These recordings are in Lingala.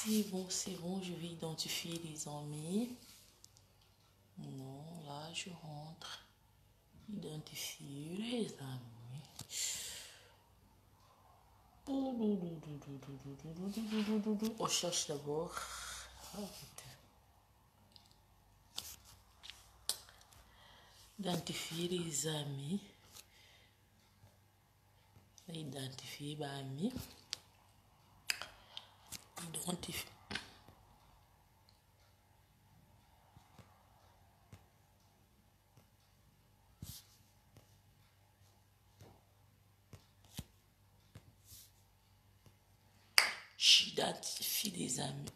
c'est bon, je vais identifier les amis. Non, là, je rentre. Identifier les amis. On cherche d'abord. Identifier les amis. Identifier les amis. Identifier. J'identifie les amis.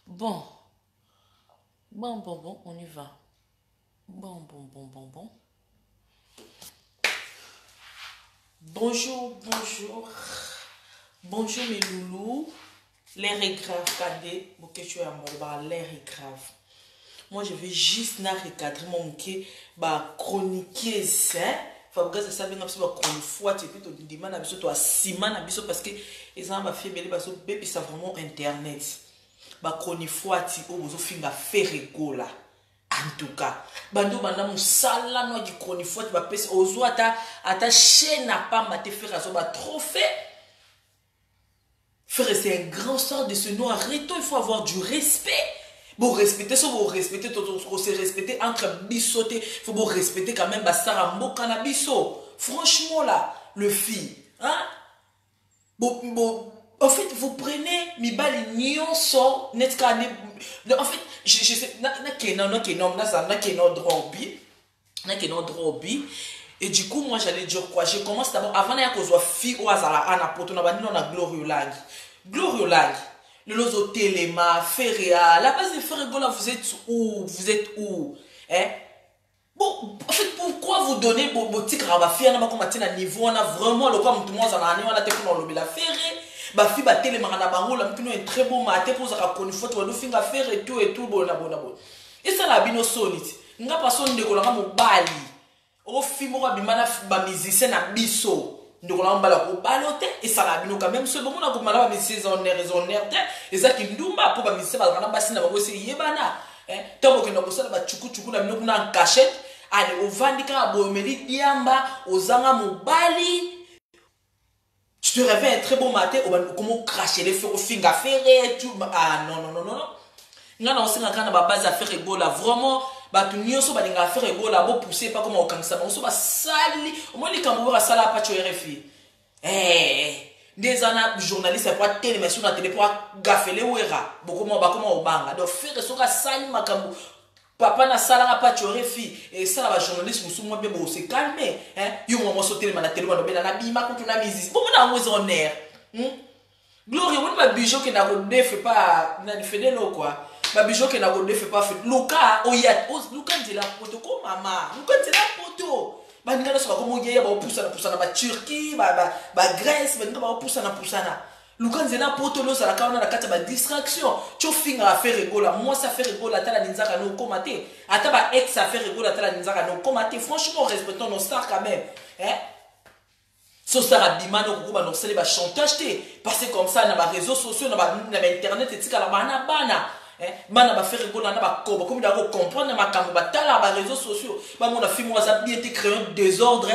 Bon, on y va. Bon. Bonjour. Bonjour mes loulous. L'air est grave, Kadé. Bon, que tu es à mort, l'air est grave. Moi, je vais juste recadrer mon mouké, chroniquer ça. Fabrice, ça vient de chronique fois, tu peux te demander à toi, Simon, parce que les gens m'ont fait bébé, parce que bébé, c'est vraiment internet. Chronique fois, tu as fait rigola. En tout cas, bando banda musala no di chronique fois, tu vas passer aux autres, à ta chaîne n'a pas maté faire à son trophée. Frère, c'est un grand sort de ce nom. Arrêtons, il faut avoir du respect. Bon, respecter, ça, vous respecter, se respecter entre bissoté. Il faut vous respecter quand même, Sarah Mbokana bisso. Franchement, là, le fille, hein? Bon, en fait, vous prenez, mi bali nion so, net kane. En fait, je sais, na drobi. Et du coup, moi, j'allais dire quoi? Je commence d'abord, avant d'y avoir fille ou azala, ana poto, na bani, on a Gloriolag. Le lozo téléma, Feria, la base de Ferregola, vous êtes où? Hein? Bon, en fait, pourquoi vous donnez vos tics à ma fille, à un niveau, on a vraiment le comme tout le monde, on a été pour l'objet la Ferré, ma fille, téléma, on a un très beau matin pour la connaître, on a fait faire et tout, bon. Et ça, la bino solide. N'a pas son de Gola, mon bali. Au film, on a mis musicien à bisso. Nous allons baloter et ça la bino quand même ce bon on a comme malade mais c'est en raisonnaire et ça qui ndumba pour ba mise ba kana basina ba bose yebana tant que nous ça ba chuku na bino kuna cachette allez au vandika bomeli diamba ozanga mobali tu te réveilles un très bon matin au comment cracher les feux au finger ferré tout non ngana osinga kana ba base à faire rigola vraiment batu nyonso balinga faire rigola bo pousser pas comme au kanisa banso ba sali au moins les kambo ba sala pa tu RFI des ana journaliste pour télé mais sur la télé pour gafele wera beaucoup mo ba comment au banga donc faire so ka sali makambo papa na sala pa tu RFI et ça la journaliste musu mo bien bo se calmer yo mo so télé na télé ba bela na bima ko na musique bon na ngwe zonaire Glory on ba bijou que na ko def pas na fedele quoi. Ba bijou que na ko def pas fait Luka oyat Luka ndila poto ko mama Luka ndila poto ba ngana so ko mo yeya ba poussa na ba Turquie ba Grèce ba ngaba poussa na Luka ndila poto lo sala ka na kata ba distraction cho finga faire rigola moi ça fait rigola tala ninzaka no komate ata ba ex ça fait rigola tala ninzaka no komate franchement respectons nos stars quand même so sara bimano ko ba no sele ba chantage parce que comme ça na ba réseaux sociaux na ba internet etika la bana bana ba faire rigola na ba koba comme dako comprendre ma kambo ba tala ba réseaux sociaux ba mon film moi ça bien été créé un désordre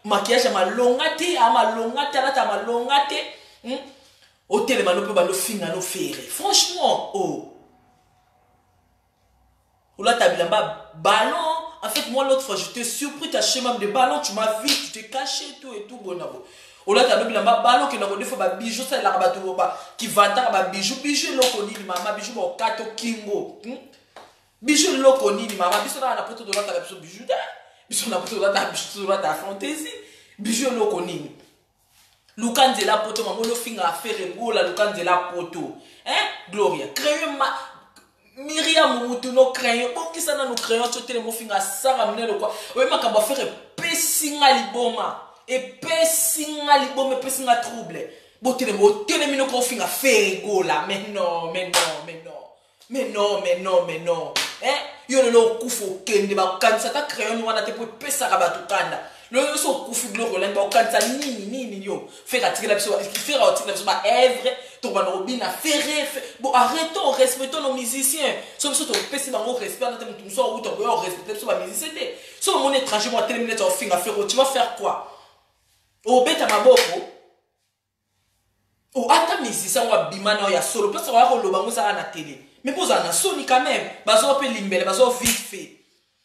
maquillage à ma longate la ta ma longate au télémano pe ba no finga no faire franchement là ta bilamba ballon. En fait, moi, l'autre fois, je t'ai surpris, tu as acheté même des ballons, tu m'as vu, tu t'es caché, tout et tout, bon, au là, tu as même un ballon qui n'a pas fait bijou, ça, là, qui va t'avoir bijou, l'oconi, maman, bijou, mon kato, kingo. Bijou, l'oconi, maman, bijou, là, on a pas tout de l'autre, tu as bijou, bijou, on a pas tout de l'autre, bijou, tu as fantaisie, bijou, l'oconi. Lukan de la poto, maman, le finger à faire, la Lukan de la poto. Gloria, créer ma. Myriam Moutou no crayon bon qui ça na no crayon tu télé mo finga sara mne le quoi oui ma kamba faire pesinga liboma et pesinga trouble bon télé mino ko finga faire rigola mais non yo le kufo kende ba kanisa ta crayon wana te pour pesa ka batu kanda le so kufu gloro la ba kanisa nini yo faire attirer la biso faire attirer la biso ba œuvre to bana robina ferré bon arrêtons respectons nos musiciens so so to pesi bango respect na te mutu so ou to ko respecter so ba musicien te so mon étranger moi télé minutes au finga faire tu vas faire quoi au beta maboko ou ata musicien wa bimana ya solo parce qu'on va ko lobango ça na télé mais poza na soni quand même bazo pe limbele bazo vite fait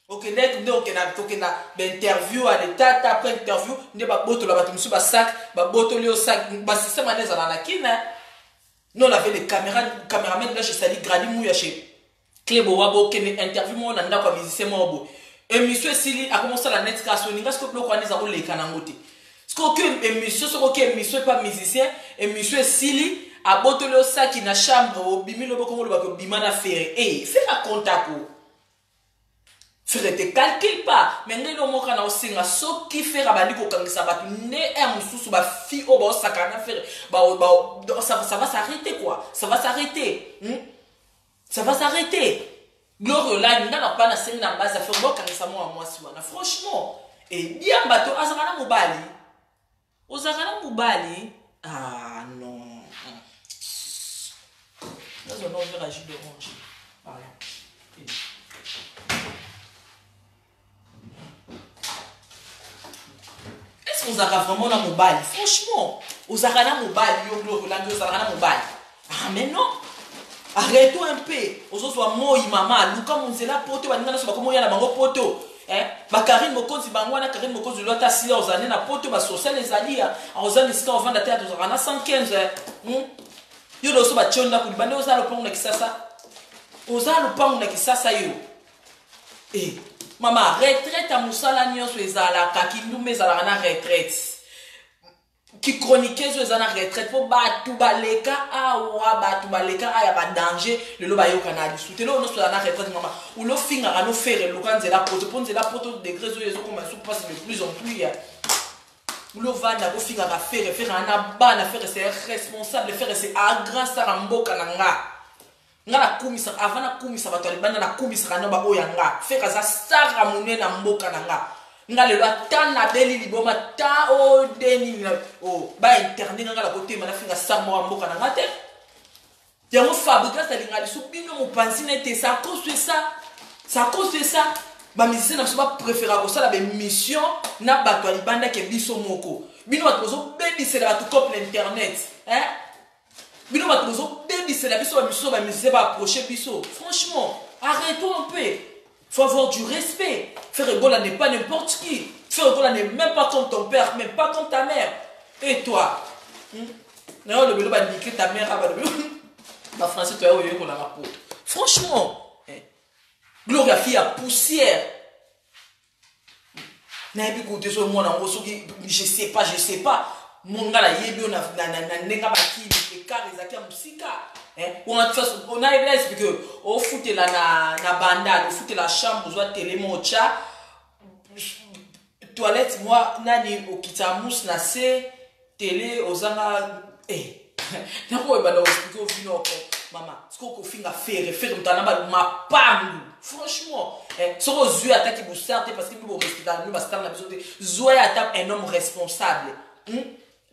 ok donc on a interview à l'état après interview ne ba boto la bato musu ba sac ba boto le sac ba système aneza na kina non on avait les caméramans là chez Sali Gradi Mouya chez Clebo wabo ken interview mo na ndako musicien mo bo et monsieur Sili a commencé la net casse on nga ce que bloko aneza ko le kana ngote ce que monsieur ce que monsieur pas musicien et monsieur Sili a boto le sac na chambre au bimi lo boko mo lo ba bimana faire et fait la contact. Frère, te calcule pas. Mais nous avons un singa so qui fait rabani ko kangisa batu ne mususu ba fi o ba sakana faire ça va s'arrêter quoi. Ça va s'arrêter. Ça va s'arrêter. Gloire là, nous n'avons pas na singa na base à faire bo kangisa moi siwana. Franchement, et bien bateau azakana mobali. Ozakana mobali. Ah non. Nous avons un jus d'orange. Voilà. Est-ce qu'on a vraiment la mobile? Franchement, on a la mobile, ah mais non. Arrête-toi un peu. On se soit moi maman, Luka Monzela poto, banana so bakomo ya na bango poto. Karine Mokonzi bangwana Karine Mokonzi lota sila ozane na poto ba social les alia, ozane ska ovanda théâtre ozana 115. Yo do so ba chonda ku bande ozalo pongo na kisasa. Ozalo pongo na kisasa yo. Maman, retraite à Moussala Nyon, c'est la qui nous met à la retraite. Qui chroniquait sur la retraite pour battre baleka, battre baleka, a pas danger, le loba yo canadi. Soutenu on sur la retraite, maman. Ou le finger à nous faire le quand c'est la pote, c'est la pote des grès les comme ça passe de plus en plus. Ou le va na go finger à faire un aban à faire c'est responsable, faire c'est grand sarambo kananga. Ngala kumisa avant na kumisa bato libanda na kumisa kana ba oyanga feka za sara munene na mboka nanga ngale lo atana beli liboma ta o deni o ba internet ngala côté mana finga sarmo wa mboka nanga te yango fabrika ça lingali so bino mo pansine te ça cause de ça ba musicien na so ba préférer ko ça la mission na bato libanda ke biso moko bino bato zo baby c'est la bato couple internet bino bato zo baby c'est la biso ba mission ba musicien ba approcher biso franchement arrêtons un peu. Faut avoir du respect. Faire Egola n'est pas n'importe qui. Faire Egola n'est même pas comme ton père, même pas comme ta mère. Et toi? Non, le vélo va niquer ta mère. Ma français, tu as oublié qu'on a rapporté. Franchement, Gloria fille à poussière. Je sais pas. Mon gars, il y a on a expliqué au foot la na banda, au foot la chambre, vous avez télé mocha toilette moi nani au kitamous na se télé aux anga na ko ba na expliquer au vino maman ce qu'on finga faire mutana ba ma pam franchement sur aux yeux attaque vous sortez parce que nous respectons nous bastar na besoin de zoya tape un homme responsable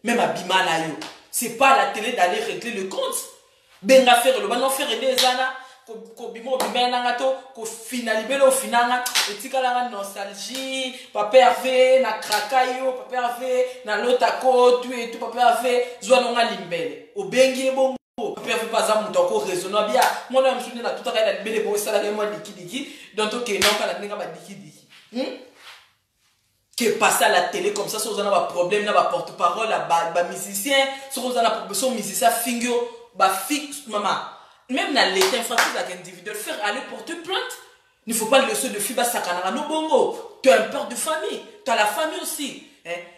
même à Bimana yo c'est pas la télé d'aller régler le compte. Benga faire le banon faire des ana ko bimo bimena ngato ko finalibelo au finanga etikala nga nostalgie papa Hervé na krakayo papa Hervé na lotako tu et tout papa Hervé zwana nga limbele obengi bongo papa Hervé pas za muto ko raisonnable bien mon homme souné na tout à la libele bo sala ke moi diki donc ok non pas la nga ba diki que passer à la télé comme ça, si vous avez un problème, vous avez un porte-parole, un musicien, si vous avez un musicien, maman. Même dans l'état infrastructure individuel, faire aller porter plainte. Il ne faut pas le laisser de FIBA Sakanara no bongo. Tu as un père de famille, tu as la famille aussi.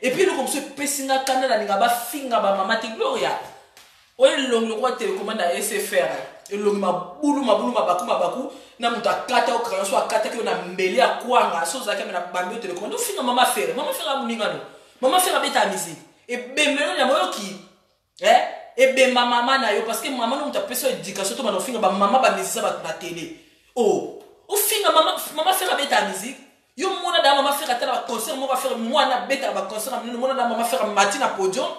Et puis, nous, comme ce Pessinga Canada, nous avons finga maman Gloria. Oui, le roi télécommande à SFR. Et le maboulou, bakou, na muta kata au crayon, soit kata qui on a mêlé à quoi, à chose à qui on a bambé au télécommande. Nous finissons maman faire à Mouningano. Maman faire à bêta musique. Et ben, maintenant, il y a moi qui. Et ben, ma maman na yo, parce que maman nous t'a fait éducation, tout le monde finit, maman va musique ça va la télé. Oh, au fin, maman faire à bêta musique. Yo, mon da maman faire à tel concert, moi va faire moi na bêta à concert, mon da maman faire à matin à podium.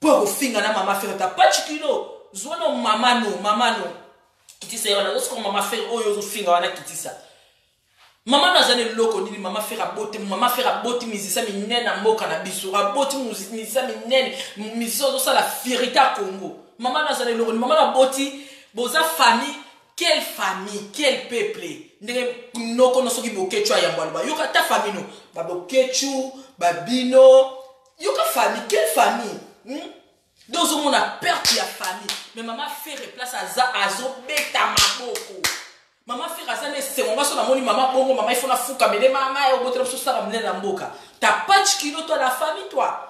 pour finga na mama faire ta pas chikilo zwana mama no kitisa yana lorsque mama faire oyo zo finga wana kitisa mama na zane loko nini mama faire aboti misisa minene na mboka na biso aboti misisa minene misisa zo sala fierté à Congo mama na zane loko mama na boti boza famille quel peuple ndenge noko no soki bokechu ayambwa ba yoka ta famille no ba bokechu babino yoka famille quelle famille dans on a perte ya famille mais maman fait replace azo beta maboko maman fait razane c'est on va sur la moni maman bongo maman il faut la fouka mais maman et au bout de ça ramener la mboka t'as pas de kilo toi la famille toi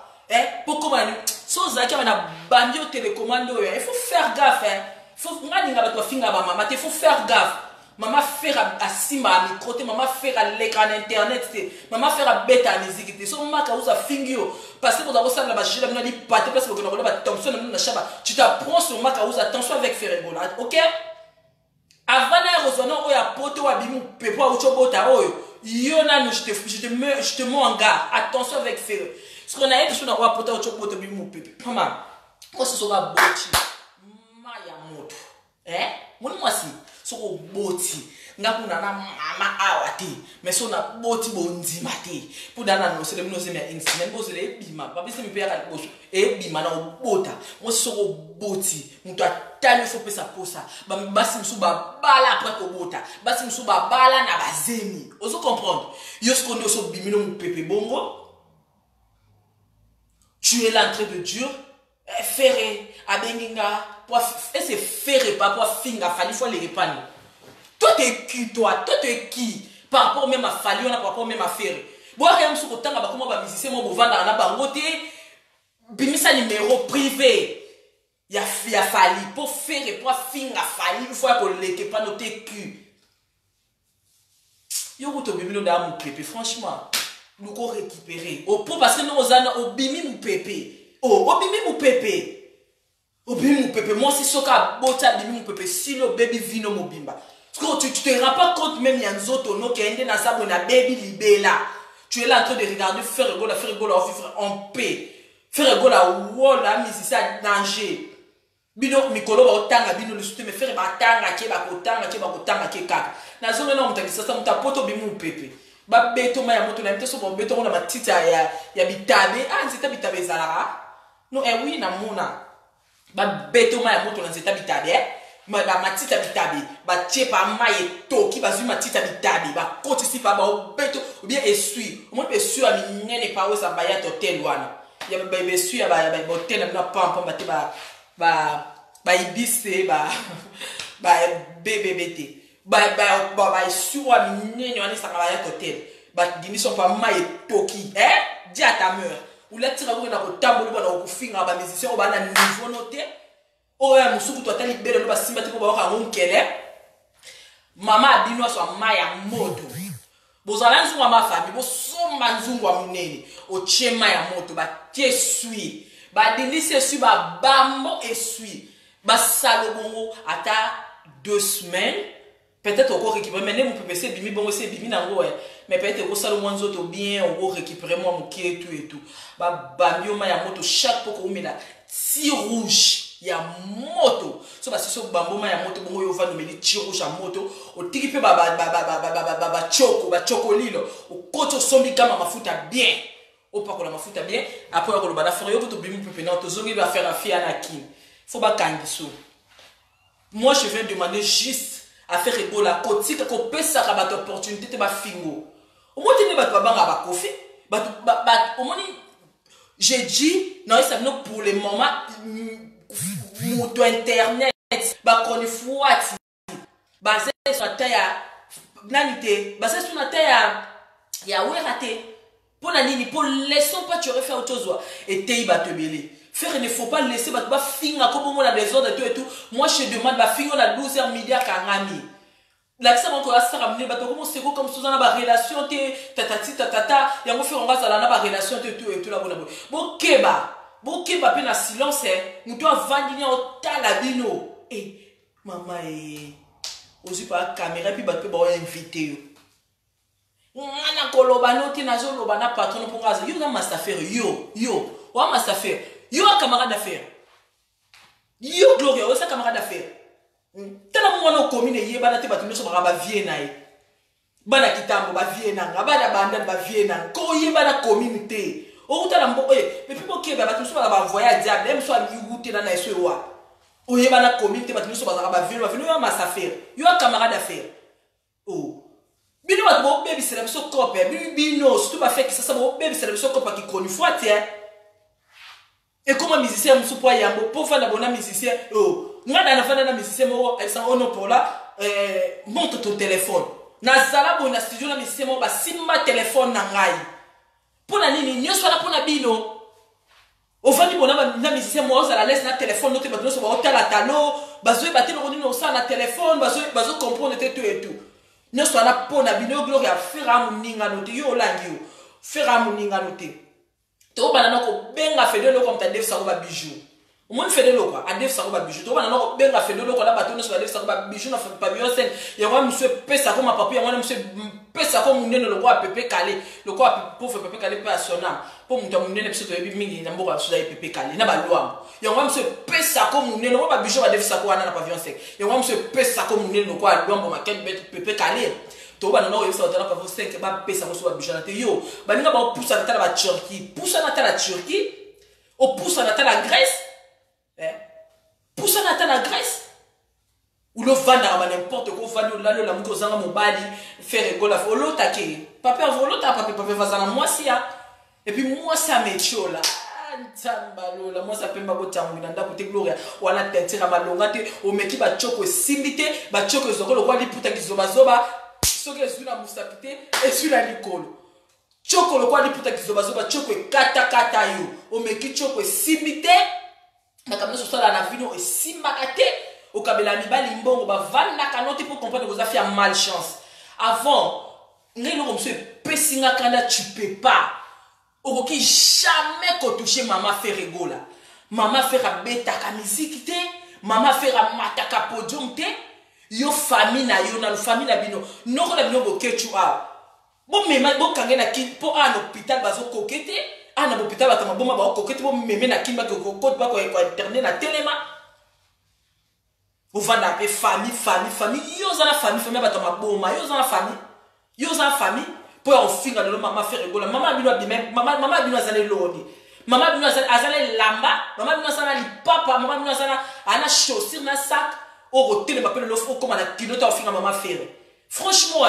pour comment so zaki na bandi au télécommande il faut faire gaffe faut ngani ngaba toi finga ba maman il faut faire gaffe maman faire à simba à micro maman faire à l'écran internet maman faire à bêta musique so maman ka usa fingio parce que vous avez ça la bâche là ni pâté parce que vous avez attention na chaba tu t'apprends sur maman ka usa attention avec Ferregola OK avant na rezono oya poto wa bimu pepo wa uchobota oyo yona no je te mets en garde attention avec Ferre ce qu'on a dit sur na wa poto wa uchobota bimu pepe maman moi ce sera boti maya moto moi si soko boti ngakuna na mama awati mais so na boti bonzima te pour dana no sele no se me instrument bo sele bima ba bisi mpe ya boso bima na obota mo soko boti muto atali fo pesa posa ba basi msu ba bala après ko bota basi msu ba bala na bazemi ozo comprendre yo ce qu'on dit so bimino mu pepe bongo tu es l'entrée de Dieu ferré abenginga et c'est ferré pas pour finga fali faut les répandre toi t'es qui par rapport même à fali on a par rapport même à ferré bon rien sur autant ba comment ba musicien mo bovanda na bango te bimisa numéro privé ya fali pour ferré pour finga fali il faut que les pas noter cul yo ko to bimino da mu pepe franchement nous ko récupérer au parce que nous ozana obimi mu pepe obimi mu pepe moi c'est soka bota bimi mu pepe silo baby vino mobimba parce que tu te rends pas compte même yanzoto no kende na sabo na baby libela tu es là en train de regarder Ferregola en paix Ferregola wola misisa danger bino mikolo ba otanga bino le soutien mais faire ba tanga ke ba kotanga ke kaka na zo na mutakisa sa mutapoto bimu mu pepe ba beto ma ya moto na mteso ba beto na matita ya bitabe nzita bitabe zala no oui na mona ba beto ma ya moto na nzita bitabe ba matita bitabe ba chepa maye toki ba zuma matita bitabe ba koti si pa ba beto ou bien essuie o mo pe essuie a minene pa o sa ba ya hotel wana ya ba essuie ya ba hotel na pampa ba te ba ibise ba BBBT ba essuie a minene wana sa ba ya hotel ba dini so pa maye toki di à ta mère ou la tira ko na ko tamboli ba na ko finga ba musicien o ba na niveau noté o ya musuku to tali bere no ba simba te ko ba ka ngonkele mama abino so maya moto bozala nzungu ma famille bo somba nzungu wa munene o chema ya moto ba tesui ba dilise su ba bambo esui ba salo bongo ata 2 semaines peut-être encore récupérer mais ne vous pouvez c'est bimi bongo c'est bimi nango mais peut-être que ça le moins auto bien on récupérer moi mon qui et tout ba bamio ma ya moto chaque fois qu'on met là ti rouge ya moto so ba so bambo ma ya moto bongo yo va nomeli ti rouge ya moto o tiki pe ba chocolilo o koto sombi kama mafuta bien o pa ko la mafuta bien après ko lo ba faire yo to bimi pepe na to zongi ba faire afia na kin faut ba kangiso moi je viens demander juste à faire Ebola côté que pesa ka ba opportunité te ba fingo au moins te ne ba banga ba kofi ba au moins j'ai dit non ça non pour le moment moto internet ba koni fuati ba c'est sur terre nanité ba c'est sur terre ya werate pour la nini pour laissons pas tu refaire autre chose et te ba te belé faire il ne faut pas laisser ba finga comme on a des ordres et tout moi je demande ba finga na 12h midi à kangami la ça on va se ramener ba to comme c'est comme Suzana ba relation te tata ya mo faire on va ça na ba relation te tout et tout la bonne bon keba pe na silence muto avandi au talabino mama ozi pa caméra puis ba pe ba invité yo ngana koloba noti na zo loba na patron pour ngaza yo na master faire yo wa master faire Yo un camarade d'affaires. Yo Gloria, yo sa camarade d'affaires. Tala mwana commune yebana te batu nyonso ba vie na ye. Bana kitambo ba vie na nga, bana banda ba vie na. Ko yebana commune te. O utala mbo mais puis boke ba batu nyonso ba voyage diable, même soit yugute na na eso wa. O yebana commune te batu nyonso ba vie yo ma affaire. Yo un camarade d'affaires. Oh. Bino bat bo baby c'est la biso copé, bino surtout ba fait que ça bo baby c'est la biso copé qui connaît fois tiens. Et comment musicien musu po yambo pour faire la bonne musicien oh ngada na fana na musicien mo ça on pour là monte ton téléphone na sala bona studio na musicien mo ba simba téléphone na ngai pour na nini nyoso na pona bino au fandi bona na musicien mo za la laisse na téléphone note ba so ba hôtel talo bazo ba telo ni no sa na téléphone bazo comprendre tout et tout nyoso na pona bino Gloria fera muninga note yo langi yo fera muninga note to bana nako benga fedelo comme ta def sakoba bijou au moins fedelo quoi a def sakoba bijou to bana nako benga fedelo ko la bato no so def sakoba bijou na pavillon sen ya wa monsieur pesa ko ma papi ya wa monsieur pesa ko munene lo kwa pepe kale lo kwa pauvre pepe kale pe asona po muta munene biso to yebi mingi na mboka so da pepe kale na ba lwa ya wa monsieur pesa ko munene lo ba bijou ba def sakoba na pavillon sen ya wa monsieur pesa ko munene lo kwa lwa ma ken pepe kale to bana no yesa otana pa 5 ba pesa ko so ba bijou na te yo ba ninga ba poussa na la Turquie poussa na la Turquie o poussa na la Grèce poussa na la Grèce ou le vanda ba n'importe quoi vanda là la muko zanga mobali faire rigola volo take papa volo ta papa vazana moi si ya et puis moi ça me chola ntambalo la moi ça pemba ko tangu na ndako te Gloria wala tentira malonga te o meki ba choko simbite ba choko zokolo kwa liputa kizoba zoba soki ezuna musapite ezuna likolo choko lokwa liputa kizobazoba choko ekata yo omeki choko esimite makambo so sala na vino esimbaka te okabela mibali mbongo bavandaka no te pour comprendre que vous avez fait malchance avant ngelo comme monsieur pesinga kanda tu peux pas okoki jamais ko toucher maman fait rigola maman fait betaka musique te maman fait mataka podium te yo famille na yo na famille na bino noko na bino bokechu a bo mema bo kange na ki po a l'hôpital bazo kokete a na hôpital ba kama boma ba kokete bo meme na kimba ko code ba ko internet na telema o vanda pe famille yo za na famille ba kama boma yo za na famille po on finga de mama faire rigola mama bino bi même mama bino azale loni mama bino azale lamba mama bino azale papa mama bino azale ana chaussure na sac au télé m'appelle l'offre comme la kilo ta offrir maman faire franchement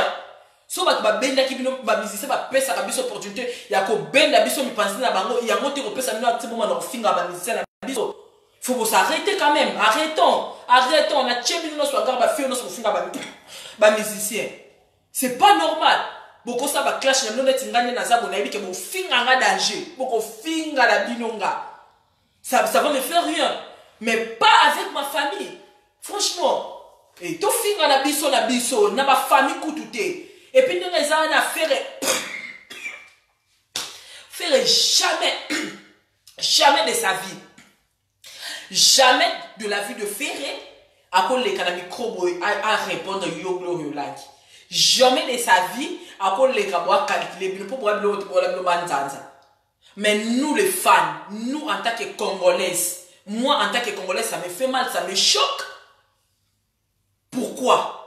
so ba benda ki bino ba musicien ba pesa ka biso opportunité ya ko benda biso mi penser na bango ya ngote ko pesa bino ati moment na finga ba musicien na biso faut s'arrêter quand même arrêtons na chembi no so garba faire no so finga ba musicien c'est pas normal boko ça ba clash na nona tingane na zabo na yibike bo finga nga danger boko finga la binonga ça va me faire rien mais pas avec ma famille. Franchement, et tout finga na biso na ba famille koututé et puis nous les a faire jamais de sa vie, jamais de la vie de Ferré à cause les canaux micro à répondre yo Gloria jamais de sa vie à cause les cabois calculer pour boire l'autre pour la manzanza. Mais nous les fans, nous en tant que Congolaises, moi en tant que Congolaise ça me fait mal, ça me choque. Pourquoi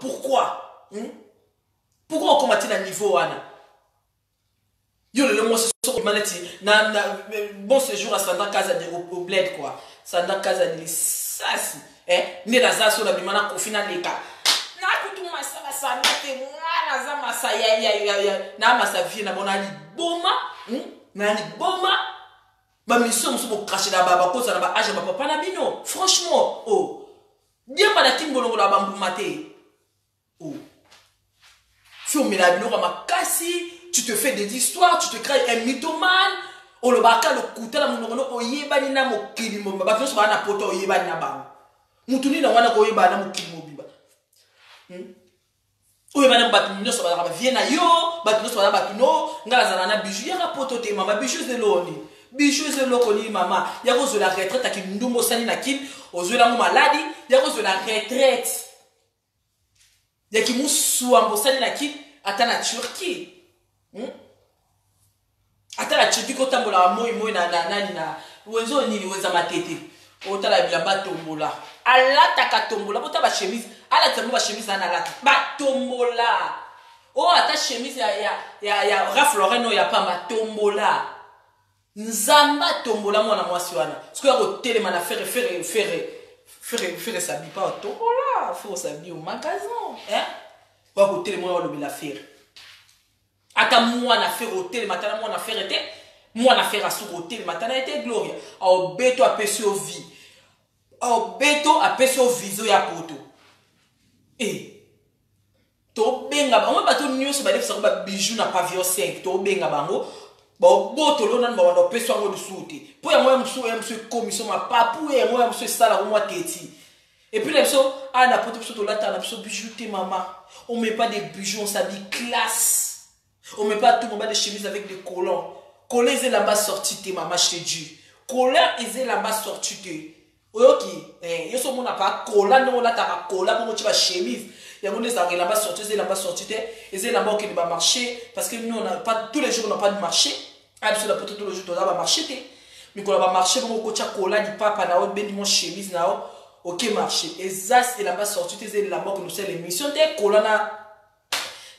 on combat à niveau Anna? Yo le mot c'est sur humanité na bon séjour à Sanda Casa de au bled quoi. Sanda Casa de sasi ne la za so la bimana ko final leka. Na kutu masala sana te ngana za masaya ya na masavi na bona li boma na li boma ba mission so mo cracher na baba ko na ba age ba papa na bino franchement oh bien pas la timbolongo la bambu maté oh si on met la bino ma kasi tu te fais des histoires tu te crées un mythomane o le baka le kuta la munono oyebani na mokili mo ba so ba na poto oyebani na bango mutuni na wana ko oyebana mokili mo biba oyebana ba tunyo so ba viena yo ba tunyo so ba tuno ngala zana na bijou ya poto te mama bijou zeloni bijou zelokoni mama ya ko zo la retraite akindumbo sani na kin ozola mo maladi ya ko zo la retraite ya ki musu ambosani na kin ata na Turquie ata la Turquie ko tambola moi na nani na Wezo nini weza matete. Otala bilamba tombola. Alata ka tombola. Bota ba chemise. Ala tamo ba chemise na alata. Ba tombola. Oh ata chemise ya Ralph Lauren no ya pa ma tombola. Nzamba tombola mwana mwasi wana. Siku ya hôtel mana faire s'habiller pas au tombola. Faut s'habiller au magasin. Hein? Wa hôtel mwana lo bila faire. Ata mwana faire hôtel matana mwana faire était. Moi, on a fait un sous-côté, maintenant, a été Gloria. Au béto a péché au vie. Au béto a péché au viso ya poto. Et, to benga ba, on va tout nous, c'est pas des bijoux na pavillon 5. To benga bango, ba au boto l'on ba on a péché en haut de sauté. Pour y moi, monsieur commission ma papou et moi, monsieur sala, moi teti. Et puis, les gens, ah, n'a pas de photo là, t'as un bijouté, maman. On met pas des bijoux, on s'habille classe. On met pas tout le monde des chemises avec des collants. Coller est là-bas sorti te maman chez Dieu. Coller est là-bas sorti te. Ok, yo so mona pas coller non là ta coller pour tu vas chemise. Ya mon ça là-bas sorti est là-bas sorti te. Et là-bas qui ne va marcher parce que nous on n'a pas tous les jours on n'a pas de marché. Absolument pas tous les jours on va marcher te. Mais quand on va marcher bon ko cha coller ni papa na haute ben mon chemise na OK marché. Et ça c'est là-bas sorti te là-bas que nous c'est l'émission te coller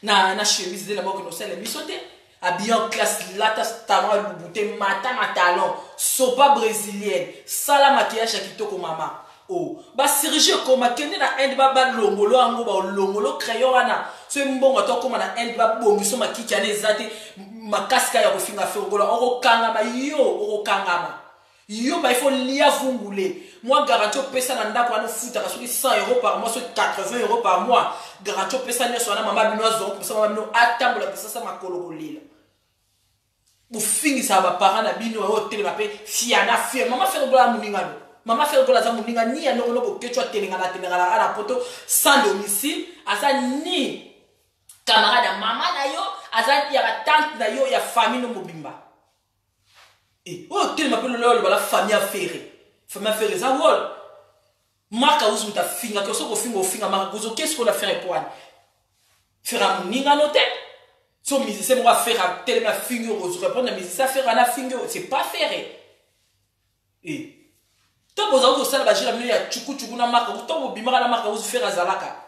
na chemise là-bas que nous c'est l'émission te. Habillé en classe, lata talon et bouboute, matin ma talon, sopa brésilienne, sala maquillage à kitoko maman. Oh, ba Sergio comme kende na end ba longolo ango ba longolo crayon ana. So mbongo to comme na end ba bongiso makiki ane zate makaska ya kofinga fergola oro kangama oro kangama. Yo ba il faut lia vungule. Moi garantie pesa na ndako ana futa ka soki 100 € par mois, soit 80 € par mois. Garantie pesa ne so na mama bino zo, pesa mama bino atambola pesa sa makolo kolila. Vous finissez à parents na bino au télé mapé fiana fie maman fait gola muninga no maman fait gola za muninga ni ya no ko ketwa telinga na ala poto sans domicile asa ni camarade maman na yo asa ya tante na yo ya famille no mobimba et au télé mapé le bala famille affaire za wol marka uzu ta finga ko so ko finga marka uzu qu'est-ce qu'on a fait pour faire muninga no te. So musicien moi faire tellement finger aux répondre musicien faire à la finger c'est pas faire et toi vous avez ça la bajira mais ya chuku na marque toi vous bimara la marque vous faire azalaka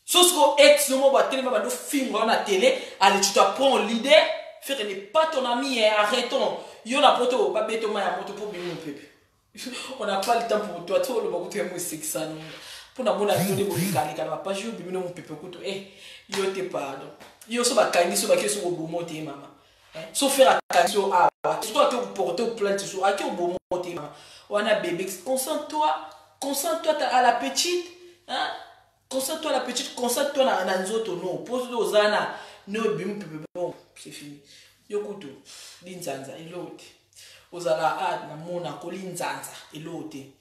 so ce ko ex no mo tellement ba do finger na télé allez tu t'apprends l'idée faire n'est pas ton ami et arrêtons yo na poto ba beto ma ya moto pour bimu pepe on n'a pas le temps pour toi le beaucoup tu es sexe non pour na mona donner mo likali kana pas jouer bimu mon pepe ko to yo te pardon. Yo so ba kangi so ba ke so bomote mama. So faire attention à toi que vous portez plainte sur à qui bomote mama. On a bébé concentre-toi à la petite hein. Concentre-toi à la petite, concentre-toi na nzoto non. Pose aux ana no bimu pepe bon, c'est fini. Yo kuto linzanza elote. Ozala ad na mona ko linzanza elote.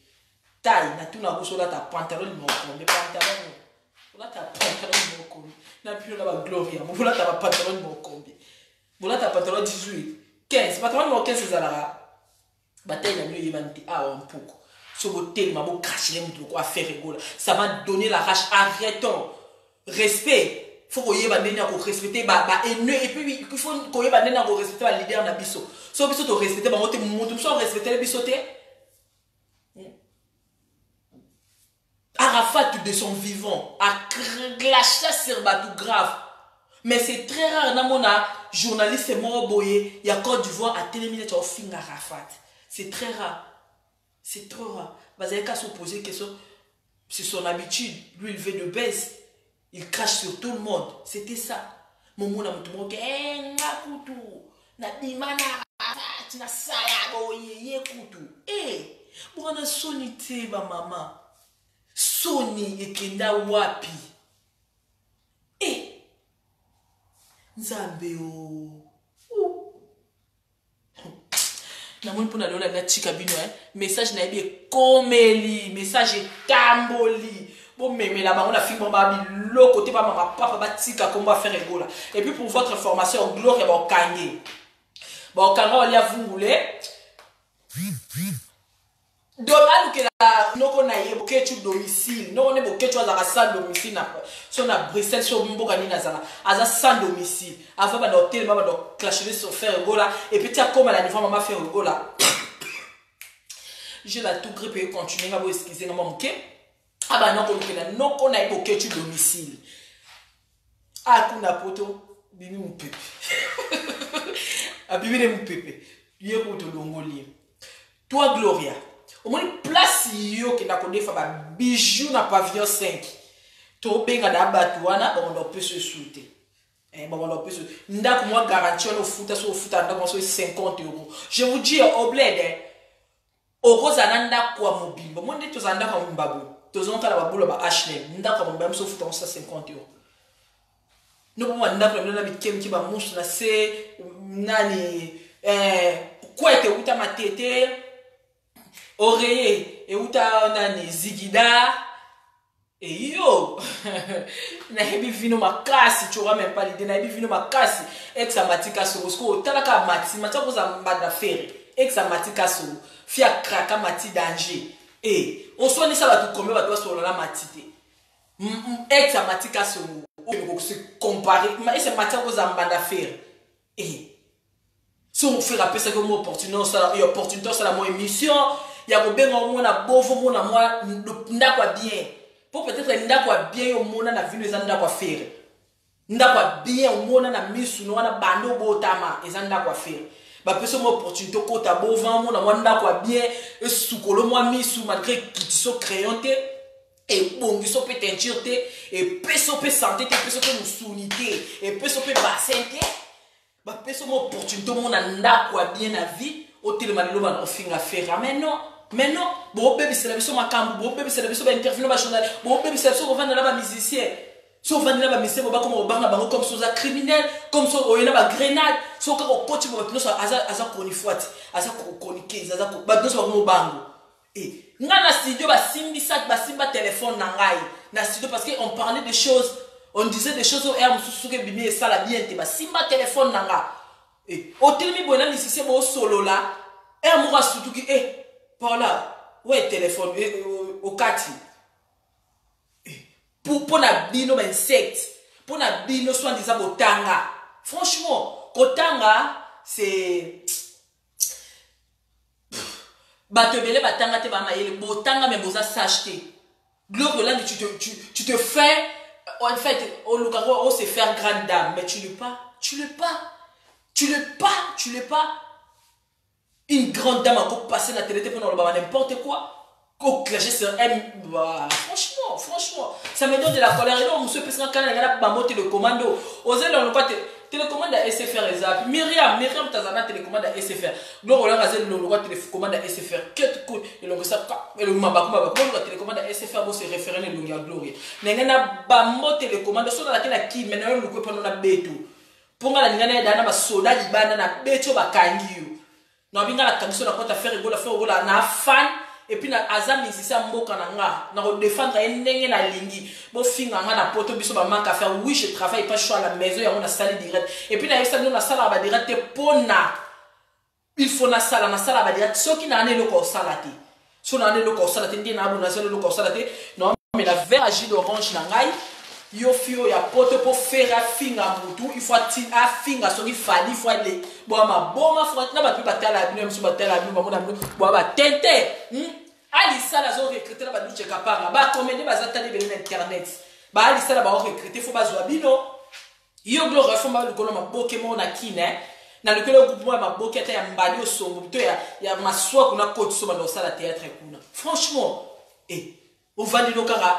Taille na tuna ko so la ta pantalon mo ko, le pantalon. Là ta pantalon mo ko. Na plus là ba Gloria, vous là ta pantalon mo kombi. Vous là ta pantalon 18, 15, pantalon mo 15 zala. Bataille na mieux yemante a un pouco. So bo tellement bo cracher les quoi faire rigoler. Ça va donner la rage, arrêtons. Respect. Faut qu'on yeba nena ko respecter ba haineux et puis il faut qu'on yeba nena ko respecter ba leader na biso. So biso to respecter ba moto mutu so respecter les biso te. Arafat de son vivant a glacé sur bateau grave. Mais c'est très rare dans mon journaliste mort boyé, il y a Côte d'Ivoire à téléminé tu as fin Arafat. C'est très rare. C'est trop rare. Vous avez qu'à se poser question. C'est son habitude. Lui il veut de baisse. Il crache sur tout le monde. C'était ça. Mon monde a montré que na kutu na dimana Arafat na sala boyé ye kutu. Eh, bon on a sonité ba maman. Soni ekenda wapi nzambe o na moni pona lola na chika bino message na yebi komeli message tamboli bon memela ba on a filmé ba bilo côté ba mama papa ba tika comme va faire egola et puis pour votre information gloire ba kangé ba kanga on y a vungule Domaine que la noko na ye bokechu domicile no ne bokechu azaka sans domicile na so na Bruxelles so mboka ni nazala aza sans domicile avant ba hôtel ba do clasher sur faire gola et puis tia comme la niveau maman faire gola j'ai la tout grippe et continuer à vous excuser dans mon ok. Ah bah non, non qu'on a évoqué tu domicile. Ah, qu'on a poto, bibi mon pépé. Ah, bibi mon pépé. Lié pour te longolier. Toi, Gloria, au moins place yo qui n'a connu fa bijou na pavillon 5. To benga da batouana, on peut se souter. Bon, on peut se. Nda pour moi garantie on foot sur foot nda on 50 euros. Je vous dis au bled au nda kwa mobile. Bon, moi dit to zanda kwa mbabu. To zonka la babula ba H&M. Nda kwa mbabu so foot on 50 euros. No pour moi nda kwa mna bikem ki ba mouche na se nani quoi était uta matete oreiller et uta nani zigida et yo na hebi vino makasi tu vois même pas l'idée na hebi vino makasi exa matika so ko talaka mati mata ko za mbada fere exa matika so fia kraka mati danger et on soit ni ça va tout combien va toi sur la matite exa matika so on se comparer mais c'est matika ko za mbada fere et si on fait rappeler ça comme opportunité, ça la opportunité, ça la mon émission. Il y a bien au moins na bovo mon moi nda quoi bien. Pour peut-être nda quoi bien au monde na vie les nda quoi faire. Nda quoi bien au monde na misu no na bando botama les nda quoi faire. Ba peut mon opportunité ko ta bovan mon moi nda quoi bien e sukolo moi misu malgré qui sont créanté et bon ils sont peut teinture et peso peut santé peso peut nous sounité et peso peut bassinté. Bah personne opportunité mon anda quoi bien la vie au téléman lo ban ofinga faire mais non bon bébé c'est la mission makambu bon bébé c'est la mission ba interview ba journal bon bébé c'est la mission vendre là ba musicien so vendre là ba musicien ba comme au banga bango comme so za criminel comme so oyena ba grenade so ka ko poti ba tino aza koni fuati aza koni case aza ko ba tino so mo bango et nga na studio ba simba téléphone na ngai na studio parce que on parlait des choses. On disait des choses au air, que bimi et ça la bien te simba téléphone nanga. Et au telemi bona ni c'est bon solo là. Et amoura surtout qui par là. Ouais téléphone au kati. Pour na bino insecte. Pour na bino soit disant botanga. Franchement, kotanga c'est batebele batanga te ba mayele botanga mais boza s'acheter. Gloire là tu te fais. En fait, on sait faire grande dame, mais tu l'es pas. Une grande dame encore passer la télé pour nous n'importe quoi. Qu'on clasher sur elle, franchement, ça me donne de la colère. Et non, monsieur Pessan Kana, il y a pas télécommando. Osez le pas télécommande à SFR et Zap. Myriam Tazana télécommande à SFR. Donc on a rasé le loi télécommande à SFR. Quel coup et le ça et le mabakuma la télécommande à SFR pour se référer le longueur glorie. N'engana ba mo télécommande sur laquelle la qui maintenant le coup pendant la betu. Pour la ngana dana ba soda libana na betu ba kangiyo. Na binga la kangiso na kota faire gola na fan. Et puis na azam ici mboka na nga na défendre ndenge na lingi bo finga nga na poto biso ba manka faire oui je travaille pas choix à la maison ya on a salle direct et puis na ça nous na salle ba direct pona il faut na salle ba direct ce qui na ane le ko salati so na ane le ko salati ndi na abu na salle le ko salati non mais la vert jus d'orange na ngai yo fio ya poto pour faire finga mutu il faut ti a finga so ki fali faut aller bo ma boma faut na ba pe batala bino mso batala bino ba bo ba tente ali sala zo recruter ba duche kapanga ba comédie ba zatali be na internet ba ali sala ba recruter faut ba zo bino yo gloire faut ba le ma Pokémon na kine na le groupe moi ma boketa ya mbali o sombo to ya maswa kuna coach so ba do sala théâtre kuna franchement on va dire kara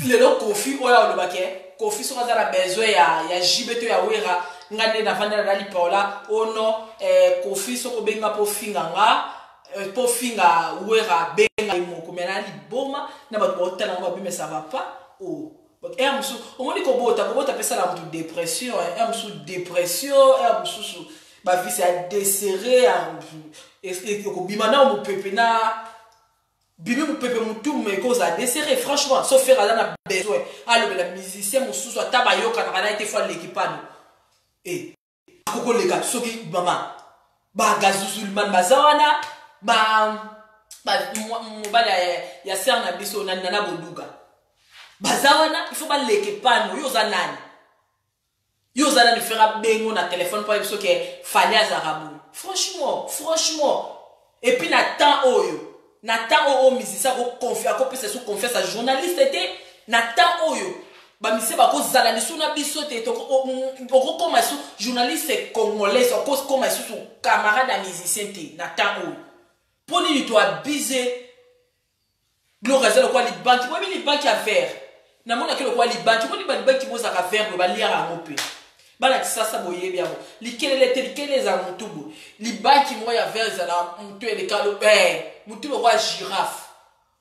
le kofi oya olobake kofi so za la besoin ya jibeto ya wera ngane na vanda la lipola ono kofi so ko benga po finga wera benga moko mena liboma na ba botala ba bime ça va pas musu omoni ko bota pesa la mutu dépression dépression musu ba vie c'est desserrer et ko bimana mo pepe na bibi mu pepe mutu me cause a desserrer franchement sauf faire la besoin alors la musicien mususu ataba yoka na kana été fois l'équipano akoko leka soki mama ba gazuzu man bazawana mobala ya ser na biso na boduga bazawana il faut ba l'équipano yo zana faire bengo na téléphone pour biso ke fanya zarabu franchement et puis na temps oyo Natan o musicien ko confiance ko pesa sous confiance à journaliste était Natan oyo ba musicien ba ko zala li suna biso te to ko koma sous journaliste congolais ko koma sous camarade à musicien te Natan oyo poni ni to abiser gloire za ko li banki moi li banki à faire na mona ke lo ko li banki moi li banki mo za ka faire ba lire a ngope bala kisasa boye bien likele za mutubu libaki moya verza na mutu elekalo mutu le roi girafe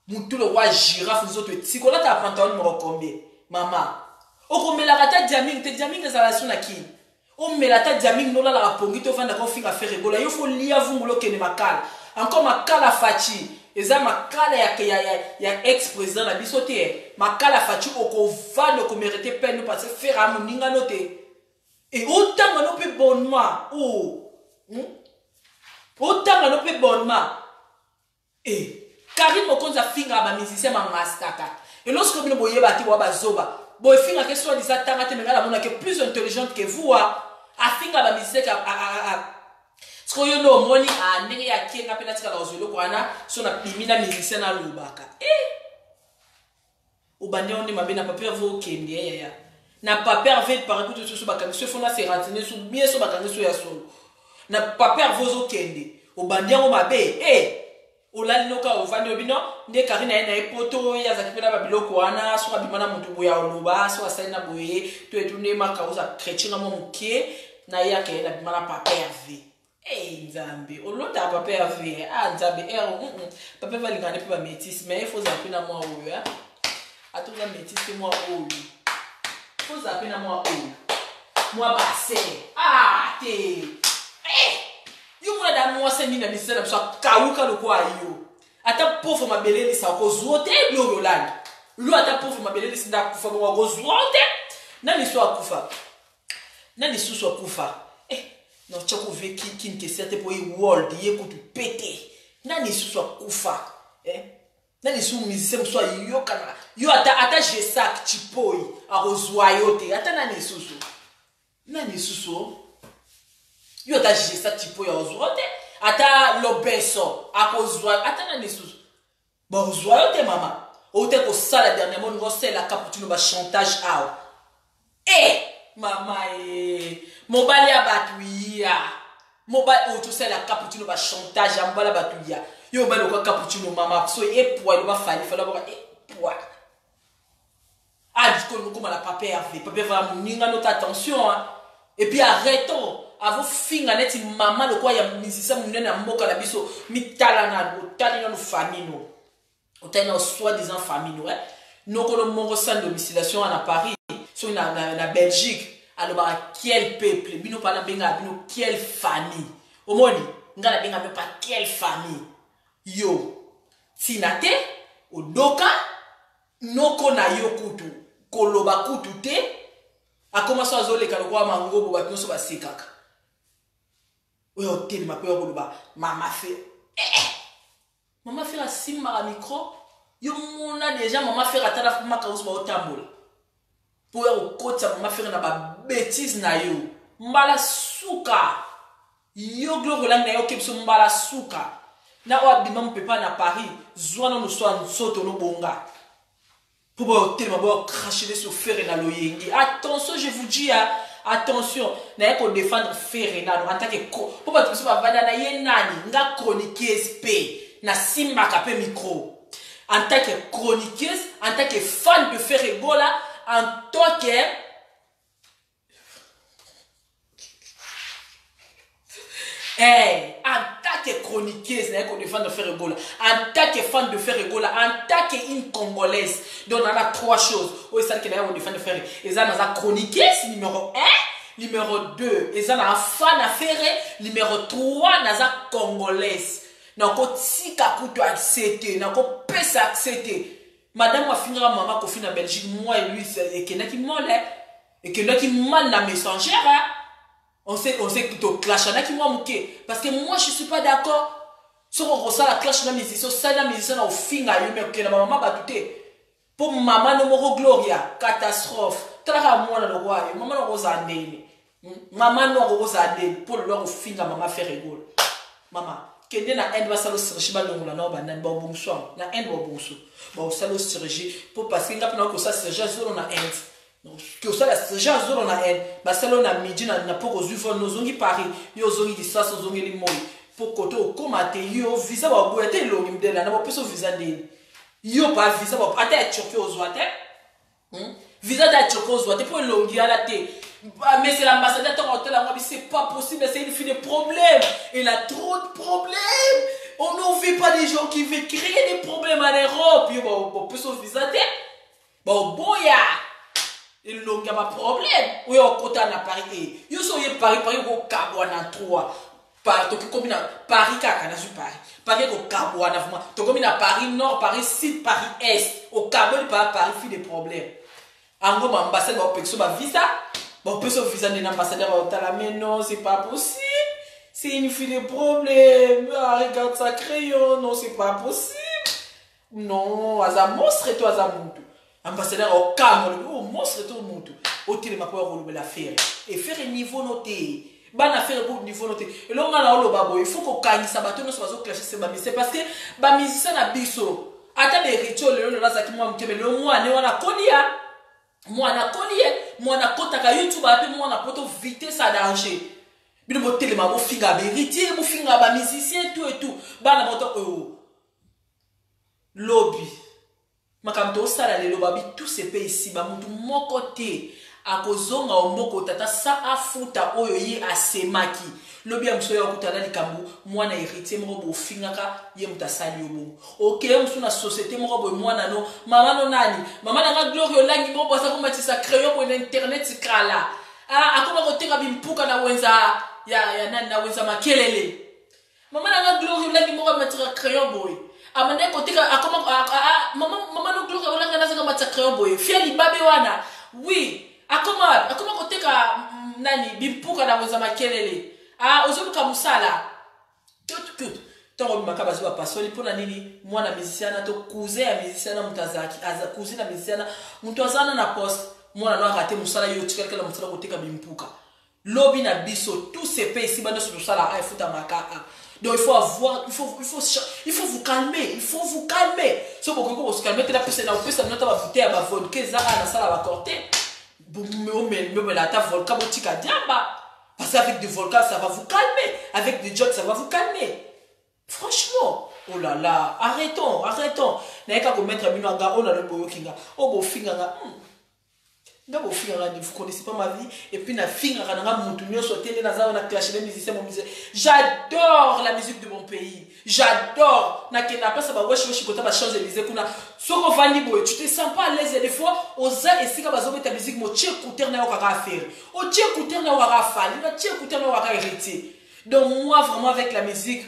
nous autres tikola ta pantalon numéro combien mama okomela kata diaming te diaming za la suna ki o mela ta diaming no la la pongi to vanda ko finga faire rigola yo fo lia vungulo kene makala encore makala fachi eza makala ya ex président na biso te makala fachi oko vanda ko mériter peine parce que faire amuninga note. Et autant on peut bonnement, autant on peut bonnement. Et Karim Mokonza finga ba musicien ma mastaka. Et lorsque vous voyez bati wa bazoba, boy finga que soit des attentes mais la mona que plus intelligente que vous a finga ba musicien ce que yo no moni a ndenge ya kenga pena tika la ozolo kwana so na bimina musicien na lubaka. Obande on ma bena papier vo kende ya. Na pas pervers par exemple tout ce bakanga se fona se rantiner sous bien so bakanga so ya solo na pas pervers o kende o bandia o mabe o lali noka o vandi obino nde karina na epoto ya zakipena ba biloko wana so bimana mutu boya oloba so asaina boye to etune makauza chrétien mo mukie na yake na bimana pas pervers nzambe olota pas pervers nzambe papa va lingane pe ba métis mais il faut zapina moi oyo atuza métis moi oyo faut appeler à moi moi basse te yo mwana da moi seni na misela so kauka lokwa yo ata pauvre mabeleli sa ko zote lo land lo ata pauvre mabeleli sinda kufa mo ko zote nani so akufa nani so akufa no chako veki kin ke sete po world ye kutu pete nani so akufa nani su musicien so yo kana yo ata jesak chipoi a rozwa yo te ata nani susu yo ata jesak chipoi a rozwa te ata lobeso a kozwa ata nani susu ba rozwa yo te mama o te ko sala dernièrement nous c'est la cappuccino ba chantage out mama mobali abatuia mobile o to c'est la cappuccino ba chantage ambala batuia yo ba lo cappuccino mama so poids ba fala ba poids du coup comme la papa va moninga notre attention et puis arrêtons à vos finga net maman le quoi ya musicien munene mboka na biso mitala na otali na famille no otali na soi-disant famille no no ko mongo sans domiciliation à Paris so na Belgique alors quel peuple bino pas na benga bino quelle famille omoni ngala benga me pas quelle famille yo tinate odoka noko na yo kutu koloba kutu te akomaso azoleka lokwa mangobo bato nyonso basekaka oyo oteli mape ya koloba mama fe asimaka micro yo mona déjà mama fe atala makausu baotambola po ya kokotisa mama fe na babétise na yo mbala suka yo gloire lang na yo kebiso mbala suka na oyo abima mopepa na Paris zwana no so nsoto no bonga pour tellement cracher sur Ferena Loyengi. Attention, je vous dis, attention, n'a pas défendre Ferena en tant que pour pas tout ça va na yenani nga chroniqueuse p na simba kapé micro en tant que chroniqueuse, en tant que fan de Ferregola, en tant que en tant que chroniqueuse, qu'on défend de Ferregola, en tant que fan de Ferregola, en tant qu'une Congolaise, donc on a trois choses. Oui, c'est ça que on défend de Ferregola. Et ça, on a chroniqueuse numéro 1, numéro 2, et ça, on a fan à Ferre, numéro 3, on a Congolaise. Donc, on tika kuto accepter, donc on peut s'accepter. Madame va finir à maman qu'on finit en Belgique, moi et lui, et qu'il y en a qui mal, et qu'il y en a qui mal la messagère, on sait que tu clash, qui moi mouké. Parce que moi, je ne suis pas d'accord. Si on ressent la clash, ça la musicien au fin à mais que la maman va tout. Pour maman, no moro gloria, catastrophe. Tala moi le roi, maman no rosandé. Maman no rosandé pour le au fin à maman faire rigole. Maman, kende na inde basalo chirurgie balongola na banani ba bonso na inde ba bonso ba salo chirurgie pour parce que ngapa na ko sa chirurgie zolo na inde que ça la chirurgie zolo na inde basalo na midi na poko zufo no zongi Paris yo zongi disasa zongi limoi pour koto komate yo visa ba boete longi mdela na ba peso visa ndeni yo pa visa ba ata Ethiopie ozwate visa d'Ethiopie ozwate pour longi ala te. Mais c'est l'ambassadeur qui c'est pas possible, c'est une fille de problème. Il a trop de problèmes. On ne vit pas des gens qui veulent créer des problèmes en Europe. On peut se visiter. Bon, il n'y a pas de problème. Oui, on compte à Paris. Vous savez, Paris, au Cabo, on a trois. Paris, Paris, Paris, au Cabo, on a vraiment. Paris Nord, Paris Sud, Paris Est. Au Cabo, Paris, fait des problèmes. En gros, l'ambassade va payer son visa. Bon, peut se visa d'un ambassadeur mais non, c'est pas possible. C'est une fille de problème. Ah, regarde ça crayon, non, c'est pas possible. Non, à monstre et toi, à moutou. Ambassadeur au Cameroun, oh, monstre et toi, moutou. Au téléma pour relever l'affaire. Et faire un niveau noté. Ban affaire pour niveau noté. Et là, on a le babo. Il faut qu'on gagne ça. Bateau, nous sommes clasher ces bamis. C'est parce que, bah, musicien n'a biso. Attends, les rituels, le là, ça qui m'a dit, mais le mois, on a connu, moi na collier moi na kota ka YouTube ape moi na poto vitesse à danger bino botelema bo finga beritier bo finga ba musicien tout et tout bana moto lobby makamto sala le lobabi tous ces pays ici ba mutu moko te akozonga omoko tata sa afuta oyo ye asemaki lobi ya msoyo kutana likambu mwana héritier moko bo fingaka ye mutasali obo OK msu na société moko bo mwana no mama no nani mama na glory olangi moko basa ko matisa crayon ko internet kala akoma koteka bimpuka na wenza ya nani na wenza makelele mama na glory olangi moko matira crayon boy amane koteka akoma mama no glory olangi na zaka matira crayon boy fia libabe wana oui akoma koteka nani bimpuka na wenza makelele ozobuka musala tout tant makaba zo pasoli pona nini mwana musicien to cousin ya musicien mutazaki aza cousin na musicien mutazana na poste mwana no arate musala yo tikala musala koteka bimpuka lobby na biso tous ces pays ici bande sur sala a futa maka donc il faut avoir il faut vous calmer so boko se calmer la personne na pesa nota ba bouteille ba vodka za na sala ba corté mais la ta vodka botika diamba. Parce qu'avec des volcans, ça va vous calmer. Avec des jokes, ça va vous calmer. Franchement. Oh là là. Arrêtons. N'a qu'à mettre un binoga, on a le boyo kinga. Oh, beau finga. Vous connaissez pas ma vie. Et puis, na finga, na moutounio, sauter, na za, on a clashé les musiciens, mon musicien. J'adore la musique de mon pays. J'adore. Na kena pas ça va wesh wesh kota ba changer les kuna. Soko vandi boy, tu te sens pas à l'aise des fois. Oza et si ka bazo ta musique mo tche écouter na okaka faire. O tche écouter na okaka fali, na tche écouter na okaka héritier. Donc moi vraiment avec la musique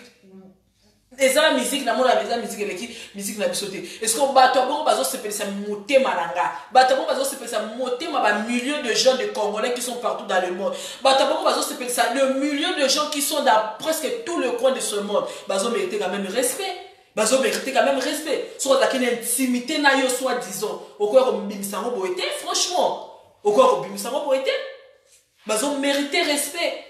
et ça la musique na mona la musique eleki musique na bisoté. Est-ce qu'on bato bon bazo se pèse ça motema nanga. Bato bon bazo se pèse ça motema ba millions de gens de Congolais qui sont partout dans le monde. Bato bon bazo se pèse ça le million de gens qui sont dans presque tout le coin de ce monde. Bazo mériter quand même respect. Bazo mériter quand même respect. Soit la intimité na yo soit disons. Au quoi comme bimisango boité franchement. Au quoi comme bimisango boité. Bazo mériter respect.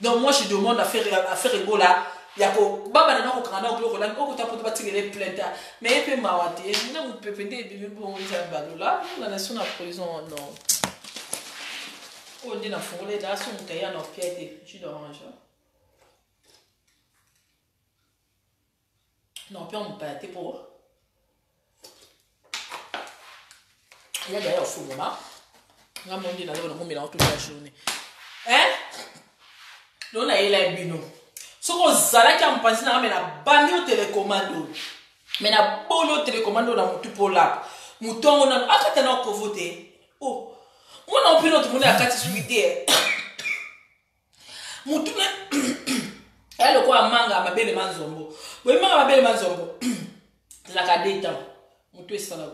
Donc moi je demande à faire Ebola. Yako baba na ko kana ko la ko tapoto batigele plainte mais pe mawati na mu pepende bibi bon za badola la nation na prison non on dit na fongole da son kaya na piete jus d'orange non puis on pas été pour il y a d'ailleurs fou moi na mon dit na lo mo mila toute la journée non na ila bino soko zala ka mpanzi na me na bandi au télécommando me na bolo télécommando na mutu pola mutongo na akata na ko voter oh mona opino to mona akati suite mutu na elo ko amanga mabele manzombo we manga mabele manzombo la kadeta mutu esala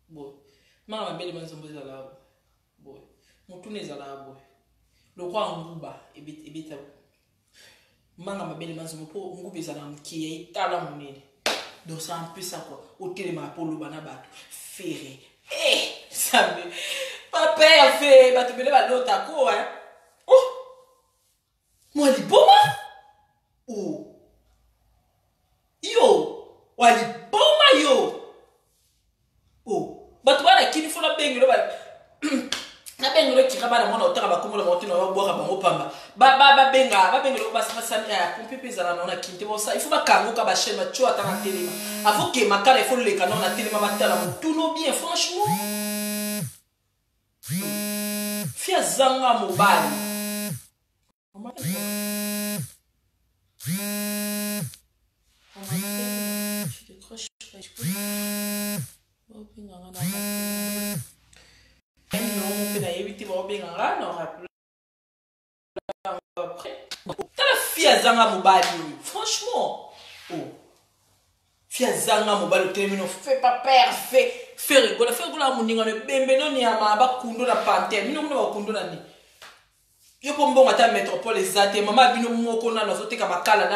bo manga mabele manzombo zala bo mutu ne zala bo lo kwa nguba ebita manga mabele manzo po ngubi za na mkiye itala munene donc ça un peu ça quoi au téléma pour le bana bato ferré ça me papa a fait bato bele ba lota ko oh moi li boma oh pamba ba benga lo basa masani ya pompe pesa na kinte bosa il faut ba kango ka ba chaîne ba cho atana telema avant que makala il faut le canon na telema batala mutuno bien franchement fia zanga mobile Fia zanga mobile, franchement, fia zanga mobile, termino, fais pas peur, fais rigoler, fais rigoler à mon ninga, ne bembe non ni ama ba kundo na panthère, mino mino ba kundo na ni. Yo pombo ata métropole ezate, mama bino moko na zote ka makala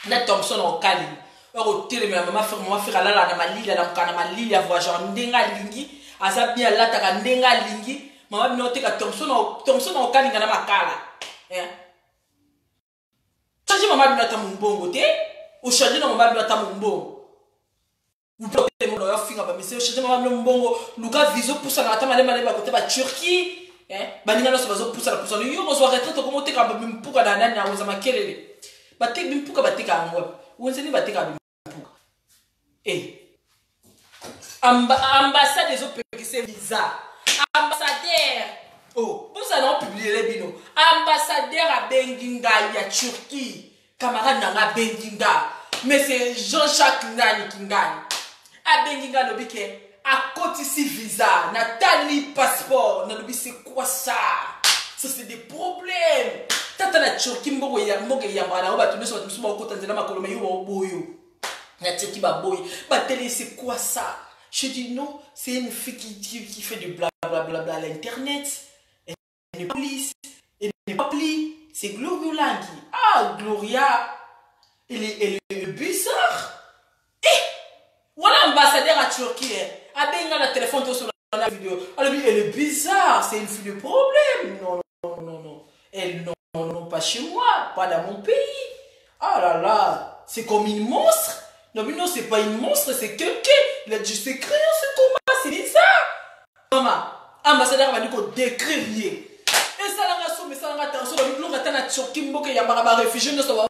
na Thompson au kali. Oro tele me mama faire la na malila na kana malila voyage ndenga lingi, aza bien la ta ndenga lingi, mama bino te ka Thompson au kali na makala. Changer maman bino ata mumbongo te o changer na maman bino ata mumbongo ou peut-être mon ya finga ba monsieur changer maman bino mumbongo luka viso poussa na ata malema ba côté ba Turquie baninga no so bazo poussa yo mo so retraite ko mote ka ba mpuka na nani na uza makelele ba te mpuka ba te ka ngwa wonzeni ba te ka mpuka ambassade des autres pays c'est visa ambassadeur. Oh, vous allez publier les binos. Ambassadeur à Benginga, il y a Turquie. Camarade n'a Benginga. Mais c'est Jean-Jacques Nani qui gagne. À Benginga, le biquet. À côté ici, visa. Nathalie, passeport. N'a c'est quoi ça? Ça, c'est des problèmes. Tata la Turquie, mbogo ya mara. Oba, tu ne sais pas, tu ne sais pas, tu ne sais pas, tu ne sais pas, c'est quoi ça? Je dis non, c'est une fille qui fait du blablabla à l'internet. Elle n'est pas police, elle n'est pas pli. C'est Gloria Langui. Ah, Gloria, elle est bizarre. Voilà l'ambassadeur à Turquie. Ah, ben, il a le téléphone sur la vidéo. Elle est bizarre, c'est une fille de problème. Non. Elle, non, pas chez moi, pas dans mon pays. Ah là là, c'est comme une monstre. Non, c'est pas une monstre, c'est quelqu'un. Il a du secret, ce combat, c'est bizarre. Maman, ambassadeur va dire qu'on décrit. Et ça l'a raison, mais ça l'a attention. Nous avons un Turquie, il y a un réfugié, nous sommes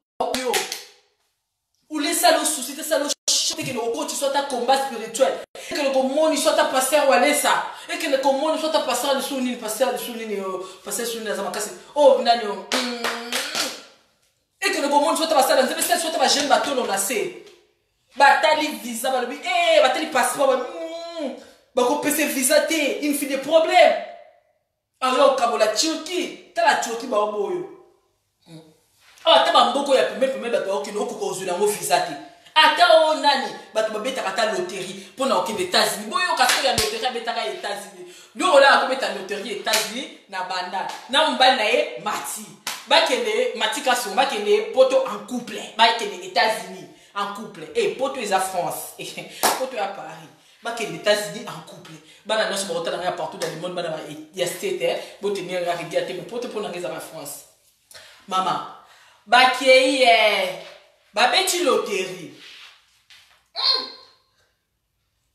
ou les salauds soucis, les salauds chants, que le coach soit un combat spirituel, et que le monde soit un pasteur ou à l'essa, et que le monde soit un pasteur de souligne, pasteur de souligne, pasteur de souligne, oh, nanyo. Et que le monde soit un pasteur de souligne, soit un jeune bateau non assez. Batali visa, batali passeport, bako pese visa te, il me fait des problèmes. Alors, quand la Turquie, t'as la Turquie, bah, boyo. Ah, t'as pas beaucoup, il y a plus bateau qui n'ont qu'au zone en visa te. Ah, t'as un nani, bateau babé, t'as la loterie, pour n'en quitter les États-Unis. Boyo, quand il y a une loterie, t'as les États-Unis. Nous, on a combien de loterie États-Unis, na banda. Na mbanae, mati. Bakene, mati kaso, bakene, poto en couple. Bakene, États-Unis, en couple. Et poto est à France. Poto est à Paris. Les États-Unis en couple. Bana non seulement partout dans le monde, il y a state, pour tenir la réalité, mais pour te prendre en France. Maman, bakeye, babeti loterie.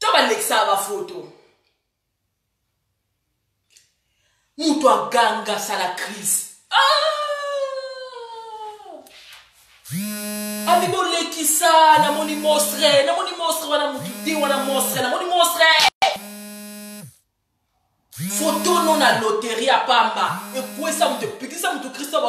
Tu vas l'exa la photo. Mouto ganga ça la crise. Amigo lekisa na moni monstre wana mututi wana monstre na moni monstre photo non na loterie à Pamba et quoi ça mutu pikisa mutu Christo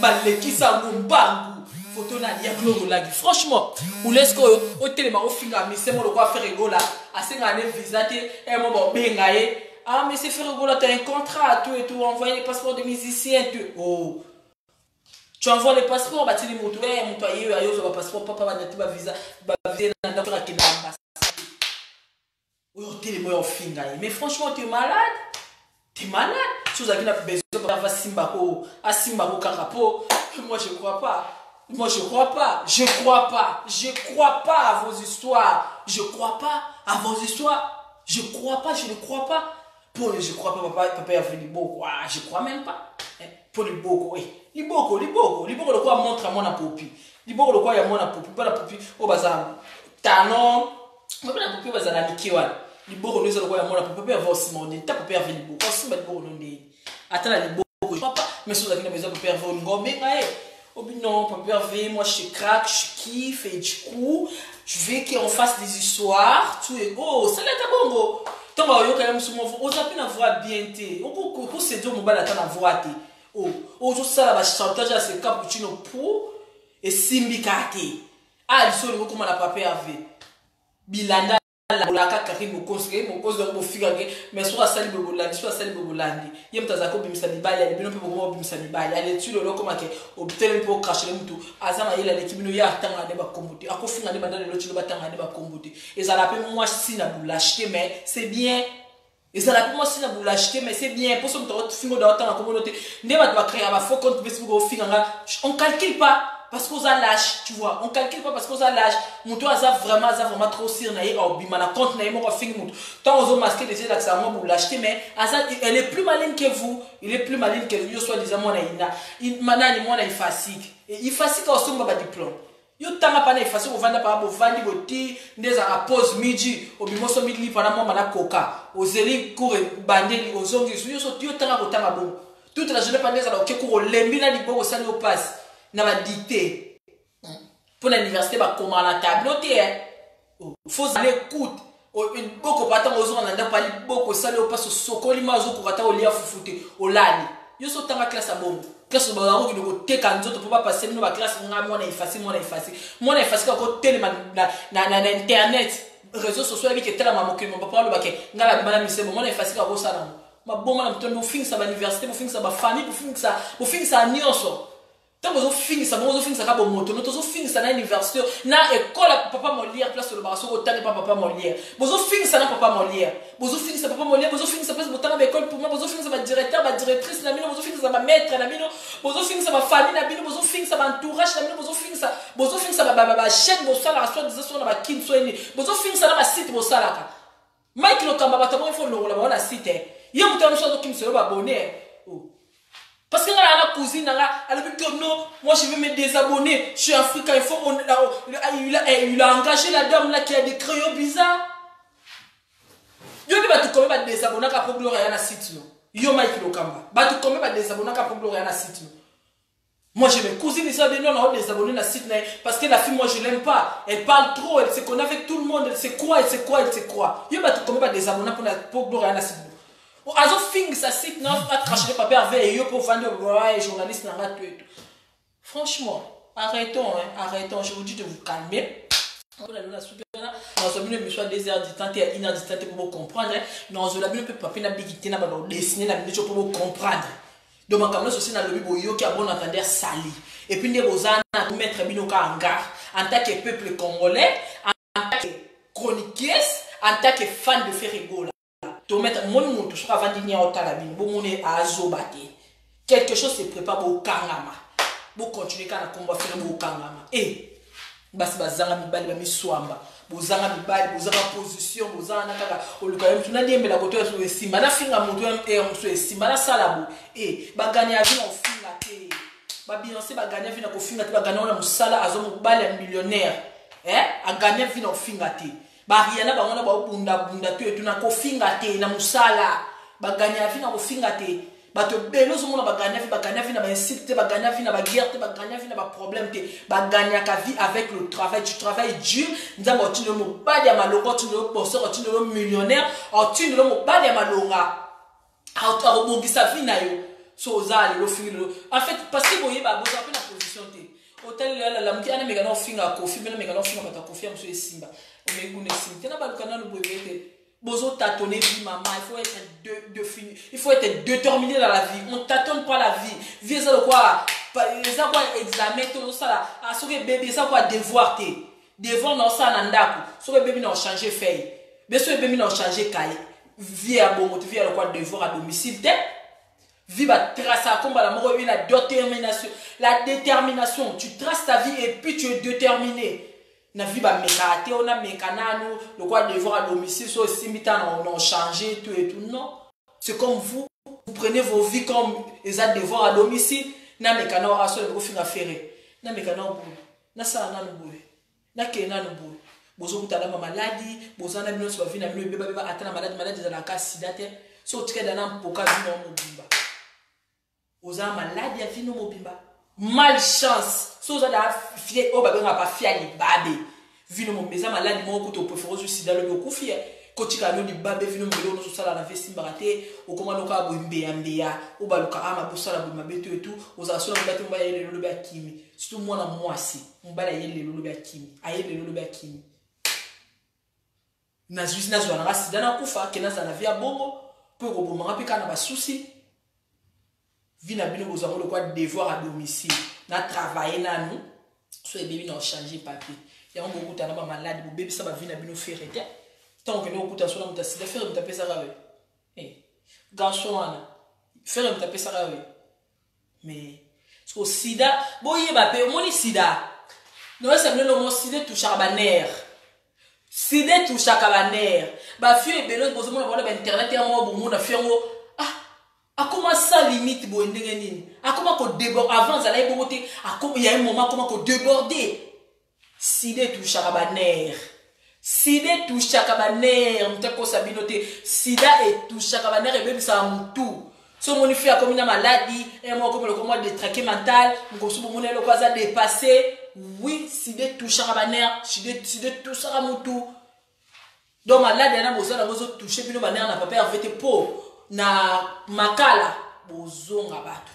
ba lekisa ngumbangu photo na ya Gloria Langui franchement ou laisse ko o telema o finga mi c'est mo le quoi faire rigola asenga ne visa te e mo ba benga e ah mais c'est faire rigola t'as un contrat tout et tout envoyer les passeports de musiciens tout oh. Tu envoies les passeports, bah tu les motos, motoyer, ayo, va passeport, papa va n'être pas visa, va visa dans la docteur qui n'a pas. Oui, t'es les moyens finga. Mais franchement, tu es malade. Tu es malade. Chose à qui n'a pas besoin de faire Simbako, à Simbako Karapo. Moi, je crois pas. Moi, je crois pas. Je crois pas. Je crois pas à vos histoires. Je crois pas à vos histoires. Je crois pas. Je ne crois pas. Pour je crois pas, papa a fait du beau. Je crois même pas. Pour les boko, oui. Les boko, le quoi montre à mon apopi. Les boko, le quoi y a mon apopi. Pas la popi, au bazar. Tanon, mais la popi, bazar, la mikiwan. Les boko, nous, le quoi y a mon apopi. Papa a aussi mon nez. Ta papa a fait du boko. Aussi, mais le boko, non, attends, les boko. mais si vous avez besoin de Papa Hervé, non, Papa Hervé, moi je craque, je kiffe, et du coup, je veux qu'on fasse des histoires, tout est oh, ça l'est bongo. Tant que vous avez une voix bien, vous c'est deux mots, la voix. Oh, je sais la chantage à ce cappuccino pour et Simbikate. Ah, il faut comment la Papa Hervé. Bilanda. La kaka mo conseiller mo cause de mo figure mais soit sali bobolandi soit sali bobolandi yem tazako bimisa mibali ali bino pe mo bimisa mibali ali tu lo comme que obtenir pour cracher le tout azama yela l'équipe no ya tanga ne ba kombuti akofinga ne bandana lo tilo batanga ne ba kombuti et ça la pe moi si na bu l'acheter mais c'est bien et ça la pe moi si na bu l'acheter mais c'est bien pour ça me fingo dans tanga communauté ne ba créer ba faux compte Facebook au finga on calcule pas parce qu'on a l'âge, tu vois, on calcule pas parce qu'on a l'âge. Mon toit a vraiment trop sir naïe au bimana compte naïe mon fin mon. Tant on a masqué des yeux d'accès pour l'acheter mais elle est plus maligne que vous, il est plus maligne que vous. Yo soit disant moi naïna, il mana ni moi naï facile. Et il facile quand on a diplôme. Yo tanga pa naï facile au vendre par au vendre boti des à pause midi au bimoso midi pendant moi mana coca aux élites cour bandeli aux ongles yo so yo tanga bon. Toute la journée pendant ça au cour lembi na di bon au sali au passe. Na va dicter pour l'université va comment la table faut aller écoute beaucoup pas tant aux gens on a pas beaucoup ça le passe sokoli mazo pour ata olia fufute olani yo so tanga classe à bon classe ba ngo ko te kan zoto pour pas passer no ba classe ngam on a effacé ko tele na internet réseaux sociaux avec tellement maman que mon papa le baké ngala bana mi c'est bon on a effacé ko ça na ma bon ma mtondo fin ça ba université pour fin ça ba famille pour fin ça nyonso. Tant que vous finissez ça, vous finissez ça comme moto, vous finissez ça dans l'université, na école papa Molière place le barasso au temps papa Molière. Vous finissez ça dans papa Molière. Vous finissez ça papa Molière, vous finissez ça place au temps école pour moi, vous finissez ça ma directeur, ma directrice na mino, vous finissez ça ma maître na mino, vous finissez ça ma famille na mino, vous finissez ça ma entourage na mino, vous finissez ça ma chaîne, vous ça la soit des sur na kin soigné. Vous finissez ça dans ma site vous ça là. Mike le kamba batamo il faut le la la site. Il y a mutant chose qui me se abonner. Parce que la cousine, elle dit que non, moi je vais me désabonner, je suis africain, il faut il a engagé la dame là qui a des crayons bizarres. Yo va te comment désabonner pour gloire à la site. Yo Mike Lokamba, va te comment désabonner pour gloire à la site. Moi j'ai mes cousines, ils sont non, on désabonner la site parce que la fille moi je l'aime pas, elle parle trop, elle se connaît avec tout le monde, elle sait quoi. Yo va te comment désabonner pour gloire à la site. Azo fing ça site non a craché le papier avec yo pour vendre ouais journaliste n'a pas tout. Franchement, arrêtons je vous dis de vous calmer. On a la super là, on a mis le soit 2 heures du temps et 1 heure du temps pour vous comprendre. Non, on a mis le papier na bigité na ba dessiner la minute pour vous comprendre. Donc ma caméra aussi na lobby boyo qui a bon entendre sali. Et puis ne bozana pour mettre binoka en garde en tant que peuple congolais, en tant que chroniqueuse, en tant que fan de Ferrigo. To mettre mon monde sur avant de venir au talabine bon on est à zobate quelque chose se prépare au kangama bon continuer quand on va faire au kangama et basi bazanga mibali ba miswamba bozanga mibali bozanga position bozanga kaka oluka tuna dembe la koto so esima na finga mutu so esima na salabo et bagani avina ofinga te ba Beyoncé bagani avina ko finga te bagani ona musala azomo bale millionnaire a gagner vina ofinga te Bariana bangona ba bunda tu etuna ko finga te na musala baganya vina ko finga te bato belo zo mona baganya vina ba insulte baganya vina ba guerre baganya vina ba problème te baganya ka vie avec le travail tu travailles dur nzambo tu no ba ya malonga tu no bosseur tu no millionnaire tu no ba ya malonga auto robongisa vina yo so zali lo filo en fait parce que boye ba boza pe na position te hôtel la mti ana mega no finga ko fi mega no finga ta confiance sur simba mais vous ne sentez pas le bozo tâtonner vie maman il faut être déterminé dans la vie on tâtonne pas la vie vie ça quoi ça quoi examen tout ça là à ce que bébé ça quoi devoir non ça nandako ce que bébé n'a changé feuille mais ce que bébé n'a changé cahier vie à bon vie à quoi devoir à domicile vie va tracer comme la mort la détermination tu traces ta vie et puis tu es déterminé na vie ba mekate on a mekanano le quoi devoir à domicile so simita on changé tout et tout non c'est comme vous prenez vos vies comme les a devoir à domicile na mekano a so le finga ferré na mekano bu na sa na no bu na ke na no bu bozo kutala ma maladie bozana bino so vie na bino beba atana maladie za la ka sida te so tika dana mpoka bino mo bimba oza malade ya vino mobimba malchance so oza da fie o babenga pa fia libabe vino mobeza malade moko kuto préférence du sida le okufie kotika no libabe vino mbelo no sala na vesti mbarate okoma no ka boimbe ya mbeya o baluka ama bosala bo mabeto etu oza so na mbate mbaya yele lolo ba kimi surtout mwana mwasi mbala yele lolo ba kimi ayele lolo ba kimi na juice na zwana sida na kufa kenaza na via bongo pour kobomanga pe kana ba souci vina bino bozango le quoi devoir à domicile na travailler na nous so bébé na changer papier ya ngo kuta na ba malade bo bébé ça ba vina bino faire te tant que no kuta so na muta sida faire muta pesa rawe garçon ana faire muta pesa rawe mais so sida boye ba pe moni sida no ça me no mo sida touche ba nerf sida touche ba nerf ba fio e belo bozo mo na ba internet ya mo bo mo na fiango a comment ça limite bo ndenge nini a comment ko déborder avant ça là il y a un moment comment ko déborder sida touche ba nerf sida touche ba nerf mtako sabinote sida et touche ba nerf et même ça mutu so moni fait comme une maladie et moi comme le comment détraqué mental ngo so moni le quoi ça dépasser oui sida touche ba nerf sida touche ba mutu donc malade na bozo na bozo toucher bino ba nerf na papa RVT po na makala bozonga bato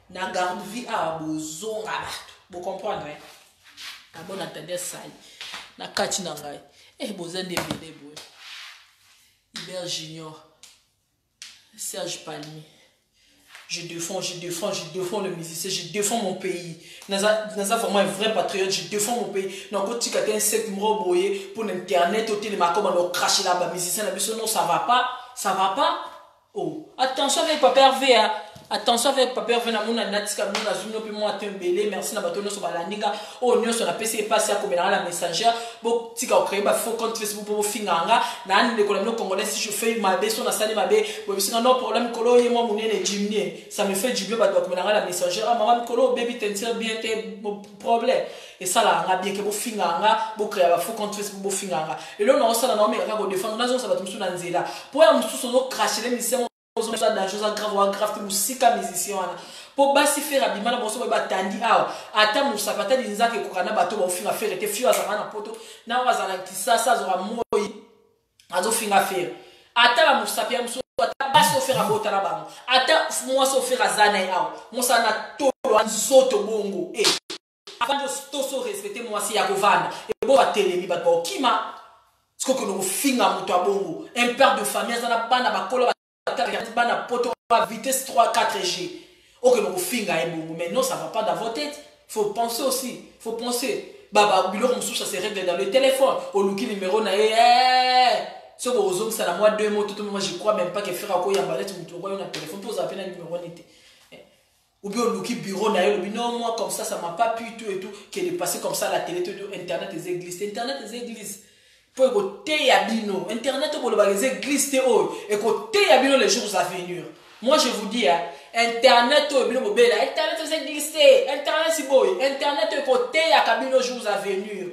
na garde vie a bozonga bato bo comprendre ka bon attendre ça na kati na ngai bozende bele boy Hubert Junior Serge Palmi je défends le musicien, je défends mon pays. Naza vraiment un vrai patriote, je défends mon pays. Non, quand tu as un sec boyé pour l'internet, au télé, comme on a craché là-bas, musicien, non, ça va pas. Oh, attention avec Papa Hervé, attention avec Papa Hervé, na mona natika mona zumno pe mo atembele, merci na bato no so balaniga. Oh, nyo so na PC passe ya komela la messenger, bo tika créer ba faux compte Facebook pour finganga, na ani de kolomno congolais si je fais ma be so na sali ma be, bo bisinga no problème kolo ye mo munene jimnie, ça me fait du bien ba do komela la messenger, ah maman kolo baby t'entire bien tes problème. Et ça là, on a bien que bo finganga, bo créer ba faux compte Facebook bo finganga. Et là on a ça na no me ka go défendre, na zo ça ba tumsu na nzela. Pour ya msusu so no cracher les missions grave musika musicien wana po basi faire abima na boso ba tandi awa ata musapata linzake kokana bato ba finga faire te fio azana na poto na wazana kisasa zo moi azo finga faire ata ba musapia muso ata basi faire abota na bango ata moi so faire azana awa musa na tolo nzoto bongo avant de to respecter moi si ya kovana e bo ba telemi ba kima ce que nous finga muto bongo un père de famille azana bana ba kolo bana poto à vitesse 3-4G. Ok, donc finga est bon, mais non, ça va pas dans votre tête. Faut penser aussi, faut penser. Baba, bilo comme ça se règle dans le téléphone. Au looky numéro na ce que aux hommes ça la moi 2 mots tout moi je crois même pas que faire à quoi y a balette ou tu vois un téléphone pose à peine un numéro n'était. Ou bien au looky bureau na le non moi comme ça m'a pas pu tout et tout qui est passé comme ça la télé tout internet les églises. Pour écouter Yabino, internet pour les églises écouter Yabino les jours à venir. Moi je vous dis, internet internet les églises, internet c'est beau, internet écouter Yabino les jours à venir.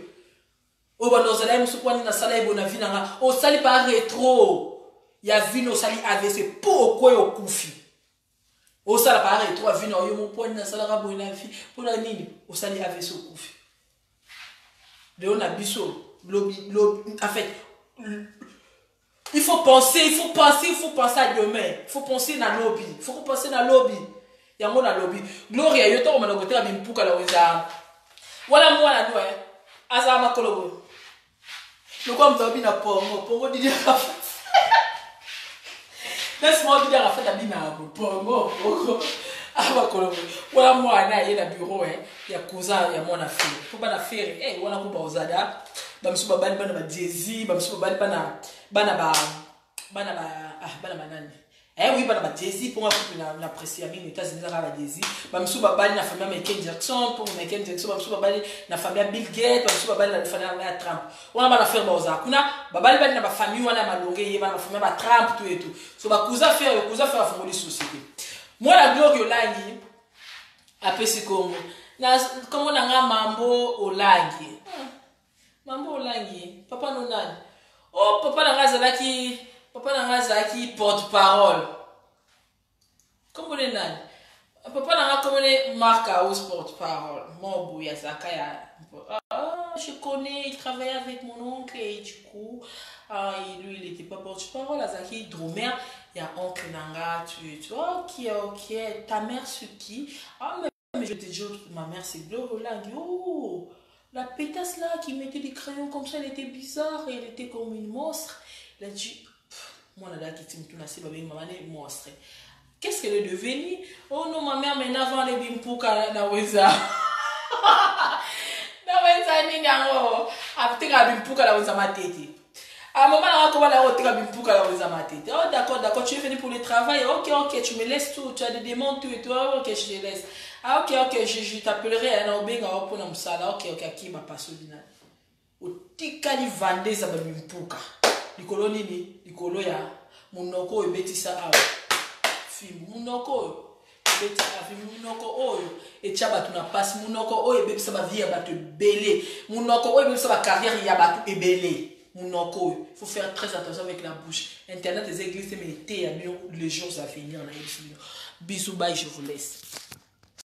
Oh bah nous allons nous prendre dans salle et bonne vie nanga. Oh sali pas rétro, Yabino sali AVC pour quoi au koufi. Oh sali pas rétro, Yabino yo mon point dans salle à bonne vie pour la nini. Oh sali AVC au koufi. De on a biso. En fait, il faut penser à demain. Il faut penser dans le lobby. Il faut penser dans le lobby. Il y a un lobby. Gloria, il y a un peu de bimpuka la weza. Voilà moi la noix. Azama kolobo. Le quoi me na pongo dit laisse-moi dire la fête à bina pongo. Ah bah kolobo. Voilà moi na yé na bureau il y a cousin, il y a mon affaire. Faut pas l'affaire. Voilà ko ba ozada. Bamsu babali bana ba Jay-Z, bamsu babali bana manani. Oui bana ba Jay-Z pour moi na apprécier bien les États-Unis la Jay-Z. Bamsu babali na famille Michael Jackson, pour Michael Jackson bamsu babali na famille Bill Gates, bamsu babali na famille Trump. On a bana faire boza. Kuna babali bana ba famille wana malonge bana famille ba Trump tout et tout. So ba cousin faire fondre société. Moi la gloire yolangi apesi Congo. Na comme on a mambo olangi. Mambo olangi, papa no nani. Oh, papa na ngaza ki porte-parole. Comment on est nani? Papa n'a pas comme marque à hausse porte-parole. Mon bouya Zakaya. Je connais, il travaillait avec mon oncle et du coup, lui, il n'était pas porte-parole. Azaki Dromer, il y a oncle Nanga, tu vois, ok, ta mère c'est qui? Ah, mais je te dis, ma mère c'est Glorolang. Oh, la pétasse là qui mettait des crayons comme ça, elle était bizarre, elle était comme une monstre. Il a dit, moi, là, qui t'aime tout, c'est maman, elle est monstre. Qu'est-ce qu'elle est devenue? Oh non, ma mère, maintenant, avant les bimpouka, na weza. Na weza, ni nyango. Après, la bimpouka, la weza, ma tête. À un moment, là, comment la weza, bimpouka, la weza, ma tête. Oh, d'accord, tu es venu pour le travail. Ok, tu me laisses tout. Tu as des demandes, tout et tout. Ok, je te laisse. Ah, ok, je t'appellerai. On a pour nous ça. Ok, qui m'a pas souligné. Au tikali vande, ça va bimpouka. Likolo nini, likolo ya. Monoko, ebeti sa awa. Munoko munoko oyo etia batu na passe munoko oyo ebebisa ba vie ya batu ebele munoko oyo ebebisa ba carrière ya batu ebele munoko oyo faut faire très attention avec la bouche internet les églises mais été les jours à venir na bisous bye je vous laisse.